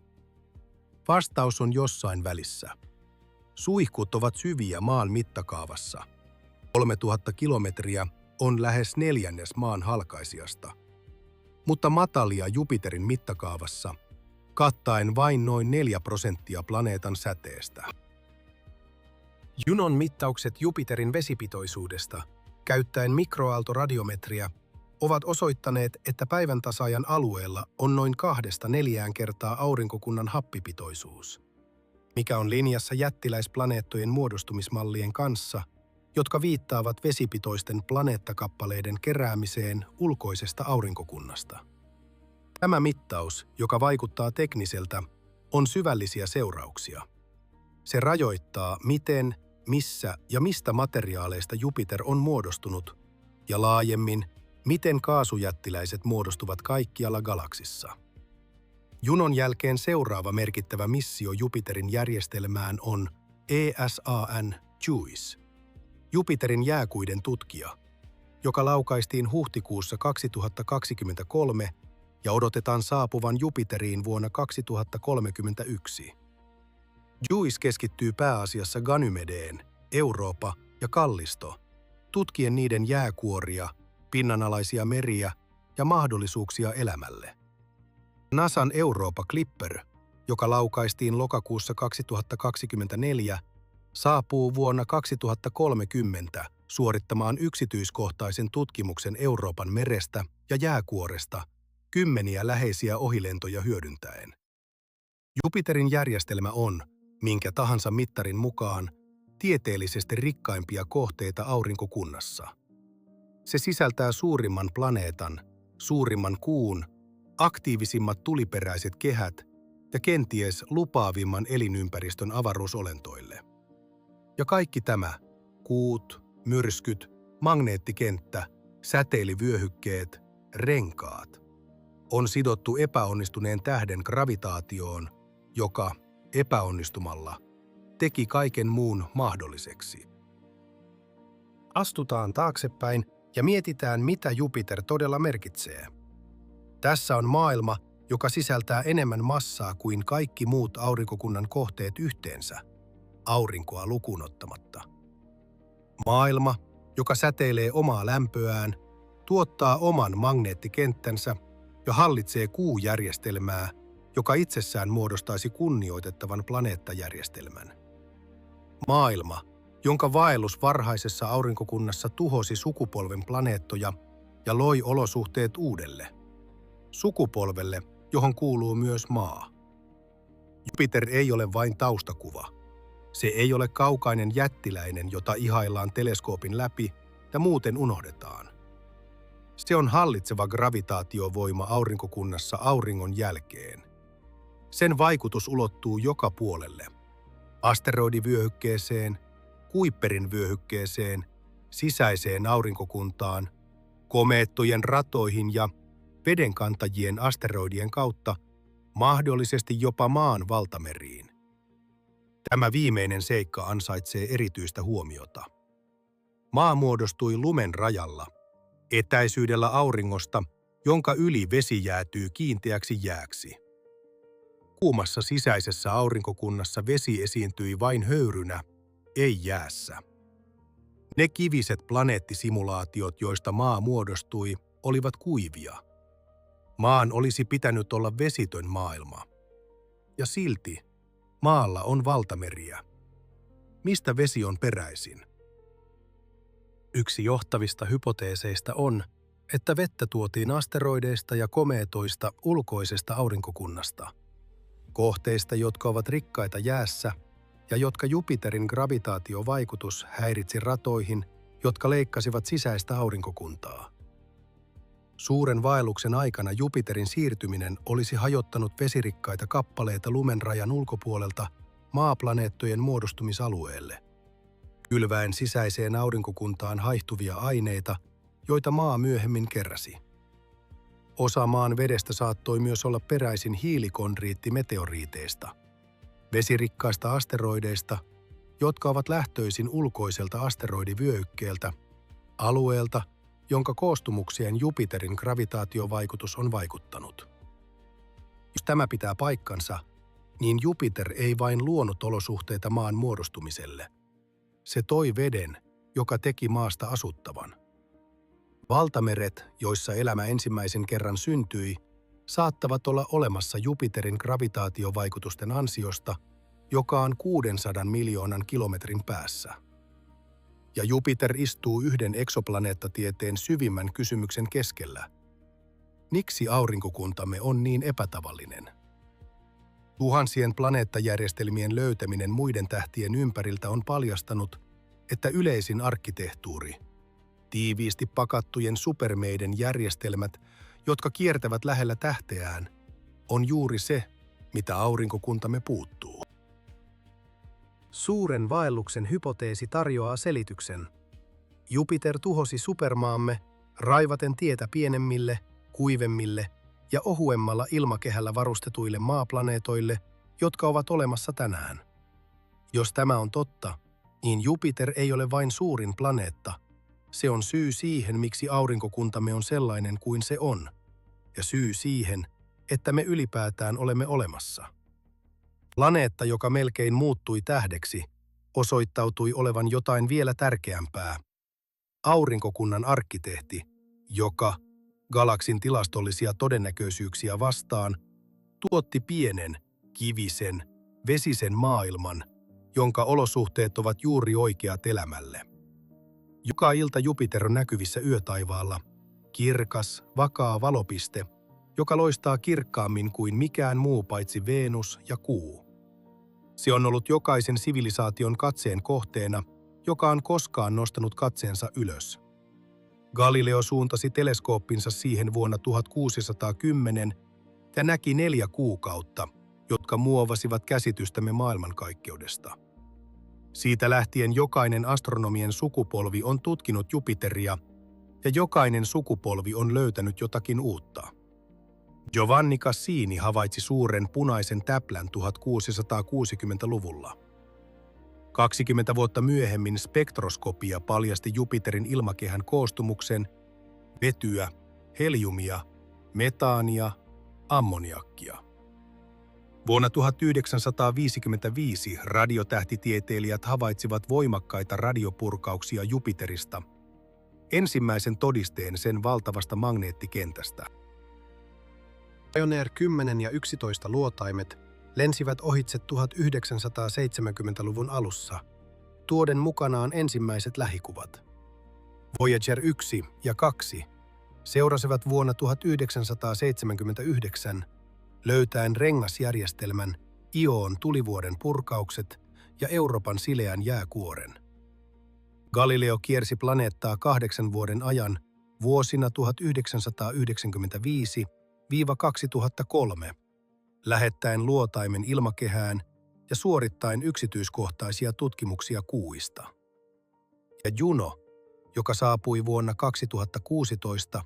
Vastaus on jossain välissä. Suihkut ovat syviä maan mittakaavassa. 3000 kilometriä on lähes neljännes maan halkaisijasta, mutta matalia Jupiterin mittakaavassa, kattaen vain noin 4% planeetan säteestä. Junon mittaukset Jupiterin vesipitoisuudesta, käyttäen mikroaaltoradiometriä, ovat osoittaneet, että päiväntasaajan alueella on noin 2–4 kertaa aurinkokunnan happipitoisuus, mikä on linjassa jättiläisplaneettojen muodostumismallien kanssa, jotka viittaavat vesipitoisten planeettakappaleiden keräämiseen ulkoisesta aurinkokunnasta. Tämä mittaus, joka vaikuttaa tekniseltä, on syvällisiä seurauksia. Se rajoittaa, miten, missä ja mistä materiaaleista Jupiter on muodostunut, ja laajemmin, miten kaasujättiläiset muodostuvat kaikkialla galaksissa. Junon jälkeen seuraava merkittävä missio Jupiterin järjestelmään on ESAN JUICE, Jupiterin jääkuiden tutkija, joka laukaistiin huhtikuussa 2023 ja odotetaan saapuvan Jupiteriin vuonna 2031. JUICE keskittyy pääasiassa Ganymedeen, Europa ja Kallisto, tutkien niiden jääkuoria, pinnanalaisia meriä ja mahdollisuuksia elämälle. NASAn Europa Clipper, joka laukaistiin lokakuussa 2024, saapuu vuonna 2030 suorittamaan yksityiskohtaisen tutkimuksen Euroopan merestä ja jääkuoresta kymmeniä läheisiä ohilentoja hyödyntäen. Jupiterin järjestelmä on, minkä tahansa mittarin mukaan, tieteellisesti rikkaimpia kohteita aurinkokunnassa. Se sisältää suurimman planeetan, suurimman kuun, aktiivisimmat tuliperäiset kehät ja kenties lupaavimman elinympäristön avaruusolentoille. Ja kaikki tämä, kuut, myrskyt, magneettikenttä, säteilyvyöhykkeet, renkaat, on sidottu epäonnistuneen tähden gravitaatioon, joka, epäonnistumalla, teki kaiken muun mahdolliseksi. Astutaan taaksepäin ja mietitään, mitä Jupiter todella merkitsee. Tässä on maailma, joka sisältää enemmän massaa kuin kaikki muut aurinkokunnan kohteet yhteensä, aurinkoa lukuun ottamatta. Maailma, joka säteilee omaa lämpöään, tuottaa oman magneettikenttänsä ja hallitsee kuujärjestelmää, joka itsessään muodostaisi kunnioitettavan planeettajärjestelmän. Maailma, jonka vaellus varhaisessa aurinkokunnassa tuhosi sukupolven planeettoja ja loi olosuhteet uudelle. Sukupolvelle, johon kuuluu myös maa. Jupiter ei ole vain taustakuva. Se ei ole kaukainen jättiläinen, jota ihaillaan teleskoopin läpi ja muuten unohdetaan. Se on hallitseva gravitaatiovoima aurinkokunnassa auringon jälkeen. Sen vaikutus ulottuu joka puolelle. Asteroidivyöhykkeeseen, Kuiperin vyöhykkeeseen, sisäiseen aurinkokuntaan, komeettojen ratoihin ja vedenkantajien asteroidien kautta mahdollisesti jopa maan valtameriin. Tämä viimeinen seikka ansaitsee erityistä huomiota. Maa muodostui lumen rajalla, etäisyydellä auringosta, jonka yli vesi jäätyy kiinteäksi jääksi. Kuumassa sisäisessä aurinkokunnassa vesi esiintyi vain höyrynä, ei jäässä. Ne kiviset planeettisimulaatiot, joista maa muodostui, olivat kuivia. Maan olisi pitänyt olla vesitön maailma. Ja silti maalla on valtameriä. Mistä vesi on peräisin? Yksi johtavista hypoteeseista on, että vettä tuotiin asteroideista ja komeetoista ulkoisesta aurinkokunnasta. Kohteista, jotka ovat rikkaita jäässä ja jotka Jupiterin gravitaatiovaikutus häiritsi ratoihin, jotka leikkasivat sisäistä aurinkokuntaa. Suuren vaelluksen aikana Jupiterin siirtyminen olisi hajottanut vesirikkaita kappaleita lumenrajan ulkopuolelta maaplaneettojen muodostumisalueelle, kylväen sisäiseen aurinkokuntaan haihtuvia aineita, joita maa myöhemmin keräsi. Osa maan vedestä saattoi myös olla peräisin hiilikondriittimeteoriiteista, vesirikkaista asteroideista, jotka ovat lähtöisin ulkoiselta asteroidivyöhykkeeltä, alueelta, jonka koostumukseen Jupiterin gravitaatiovaikutus on vaikuttanut. Jos tämä pitää paikkansa, niin Jupiter ei vain luonut olosuhteita maan muodostumiselle. Se toi veden, joka teki maasta asuttavan. Valtameret, joissa elämä ensimmäisen kerran syntyi, saattavat olla olemassa Jupiterin gravitaatiovaikutusten ansiosta, joka on 600 miljoonan kilometrin päässä. Ja Jupiter istuu yhden eksoplaneettatieteen syvimmän kysymyksen keskellä. Miksi aurinkokuntamme on niin epätavallinen? Tuhansien planeettajärjestelmien löytäminen muiden tähtien ympäriltä on paljastanut, että yleisin arkkitehtuuri, tiiviisti pakattujen supermeiden järjestelmät, jotka kiertävät lähellä tähteään, on juuri se, mitä aurinkokuntamme puuttuu. Suuren vaelluksen hypoteesi tarjoaa selityksen. Jupiter tuhosi supermaamme raivaten tietä pienemmille, kuivemmille ja ohuemmalla ilmakehällä varustetuille maaplaneetoille, jotka ovat olemassa tänään. Jos tämä on totta, niin Jupiter ei ole vain suurin planeetta. Se on syy siihen, miksi aurinkokuntamme on sellainen kuin se on, ja syy siihen, että me ylipäätään olemme olemassa. Planeetta, joka melkein muuttui tähdeksi, osoittautui olevan jotain vielä tärkeämpää. Aurinkokunnan arkkitehti, joka, galaksin tilastollisia todennäköisyyksiä vastaan, tuotti pienen, kivisen, vesisen maailman, jonka olosuhteet ovat juuri oikeat elämälle. Joka ilta Jupiter on näkyvissä yötaivaalla, kirkas, vakaa valopiste, joka loistaa kirkkaammin kuin mikään muu paitsi Venus ja Kuu. Se on ollut jokaisen sivilisaation katseen kohteena, joka on koskaan nostanut katseensa ylös. Galileo suuntasi teleskooppinsa siihen vuonna 1610 ja näki 4 kuukautta, jotka muovasivat käsitystämme maailmankaikkeudesta. Siitä lähtien jokainen astronomien sukupolvi on tutkinut Jupiteria ja jokainen sukupolvi on löytänyt jotakin uutta. Giovanni Cassini havaitsi suuren punaisen täplän 1660-luvulla. 20 vuotta myöhemmin spektroskopia paljasti Jupiterin ilmakehän koostumuksen, vetyä, heliumia, metaania, ammoniakkia. Vuonna 1955 radiotähtitieteilijät havaitsivat voimakkaita radiopurkauksia Jupiterista, ensimmäisen todisteen sen valtavasta magneettikentästä. Pioneer 10 ja 11 luotaimet lensivät ohitse 1970-luvun alussa, tuoden mukanaan ensimmäiset lähikuvat. Voyager 1 ja 2 seurasivat vuonna 1979 löytäen rengasjärjestelmän, Ion tulivuoren purkaukset ja Euroopan sileän jääkuoren. Galileo kiersi planeettaa 8 vuoden ajan vuosina 1995–2003, lähettäen luotaimen ilmakehään ja suorittaen yksityiskohtaisia tutkimuksia kuuista. Ja Juno, joka saapui vuonna 2016,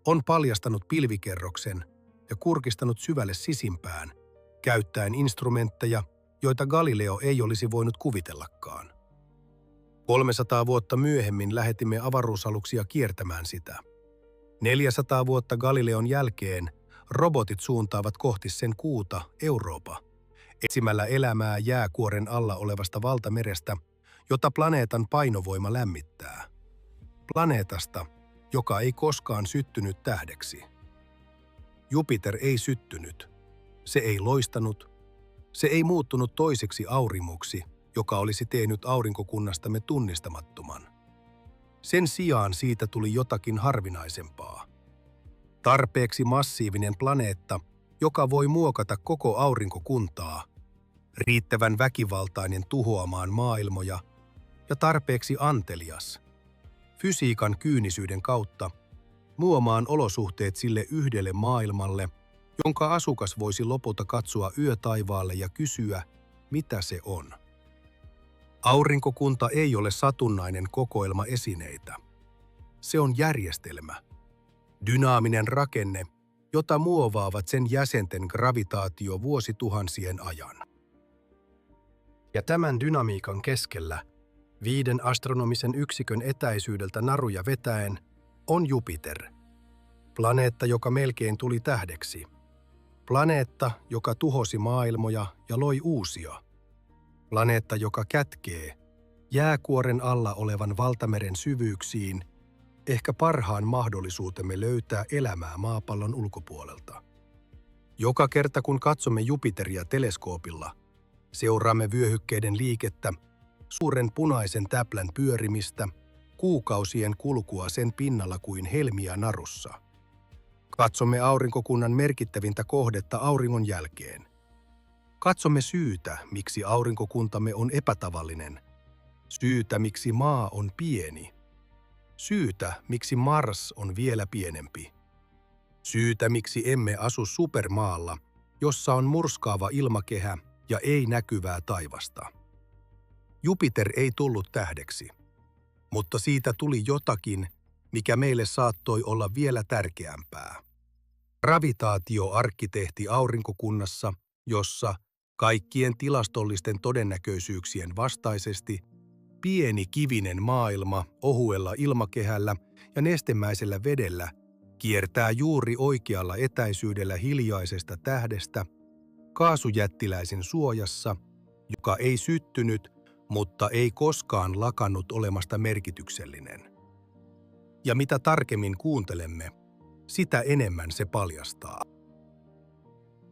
on paljastanut pilvikerroksen ja kurkistanut syvälle sisimpään, käyttäen instrumentteja, joita Galileo ei olisi voinut kuvitellakaan. 300 vuotta myöhemmin lähetimme avaruusaluksia kiertämään sitä. 400 vuotta Galileon jälkeen robotit suuntaavat kohti sen kuuta, Europa, etsimällä elämää jääkuoren alla olevasta valtamerestä, jota planeetan painovoima lämmittää. Planeetasta, joka ei koskaan syttynyt tähdeksi. Jupiter ei syttynyt. Se ei loistanut. Se ei muuttunut toiseksi auringoksi, joka olisi tehnyt aurinkokunnastamme tunnistamattoman. Sen sijaan siitä tuli jotakin harvinaisempaa. Tarpeeksi massiivinen planeetta, joka voi muokata koko aurinkokuntaa, riittävän väkivaltainen tuhoamaan maailmoja ja tarpeeksi antelias, fysiikan kyynisyyden kautta, luomaan olosuhteet sille yhdelle maailmalle, jonka asukas voisi lopulta katsoa yötaivaalle ja kysyä, mitä se on. Aurinkokunta ei ole satunnainen kokoelma esineitä. Se on järjestelmä, dynaaminen rakenne, jota muovaavat sen jäsenten gravitaatio vuosituhansien ajan. Ja tämän dynamiikan keskellä, 5 astronomisen yksikön etäisyydeltä naruja vetäen, on Jupiter. Planeetta, joka melkein tuli tähdeksi. Planeetta, joka tuhosi maailmoja ja loi uusia. Planeetta, joka kätkee jääkuoren alla olevan valtameren syvyyksiin ehkä parhaan mahdollisuutemme löytää elämää maapallon ulkopuolelta. Joka kerta kun katsomme Jupiteria teleskoopilla, seuraamme vyöhykkeiden liikettä, suuren punaisen täplän pyörimistä, kuukausien kulkua sen pinnalla kuin helmiä narussa. Katsomme aurinkokunnan merkittävintä kohdetta auringon jälkeen. Katsomme syytä, miksi aurinkokuntamme on epätavallinen. Syytä, miksi maa on pieni. Syytä, miksi Mars on vielä pienempi. Syytä, miksi emme asu supermaalla, jossa on murskaava ilmakehä ja ei näkyvää taivasta. Jupiter ei tullut tähdeksi, mutta siitä tuli jotakin, mikä meille saattoi olla vielä tärkeämpää. Gravitaatioarkkitehti aurinkokunnassa, jossa kaikkien tilastollisten todennäköisyyksien vastaisesti pieni kivinen maailma ohuella ilmakehällä ja nestemäisellä vedellä kiertää juuri oikealla etäisyydellä hiljaisesta tähdestä, kaasujättiläisen suojassa, joka ei syttynyt, mutta ei koskaan lakannut olemasta merkityksellinen. Ja mitä tarkemmin kuuntelemme, sitä enemmän se paljastaa.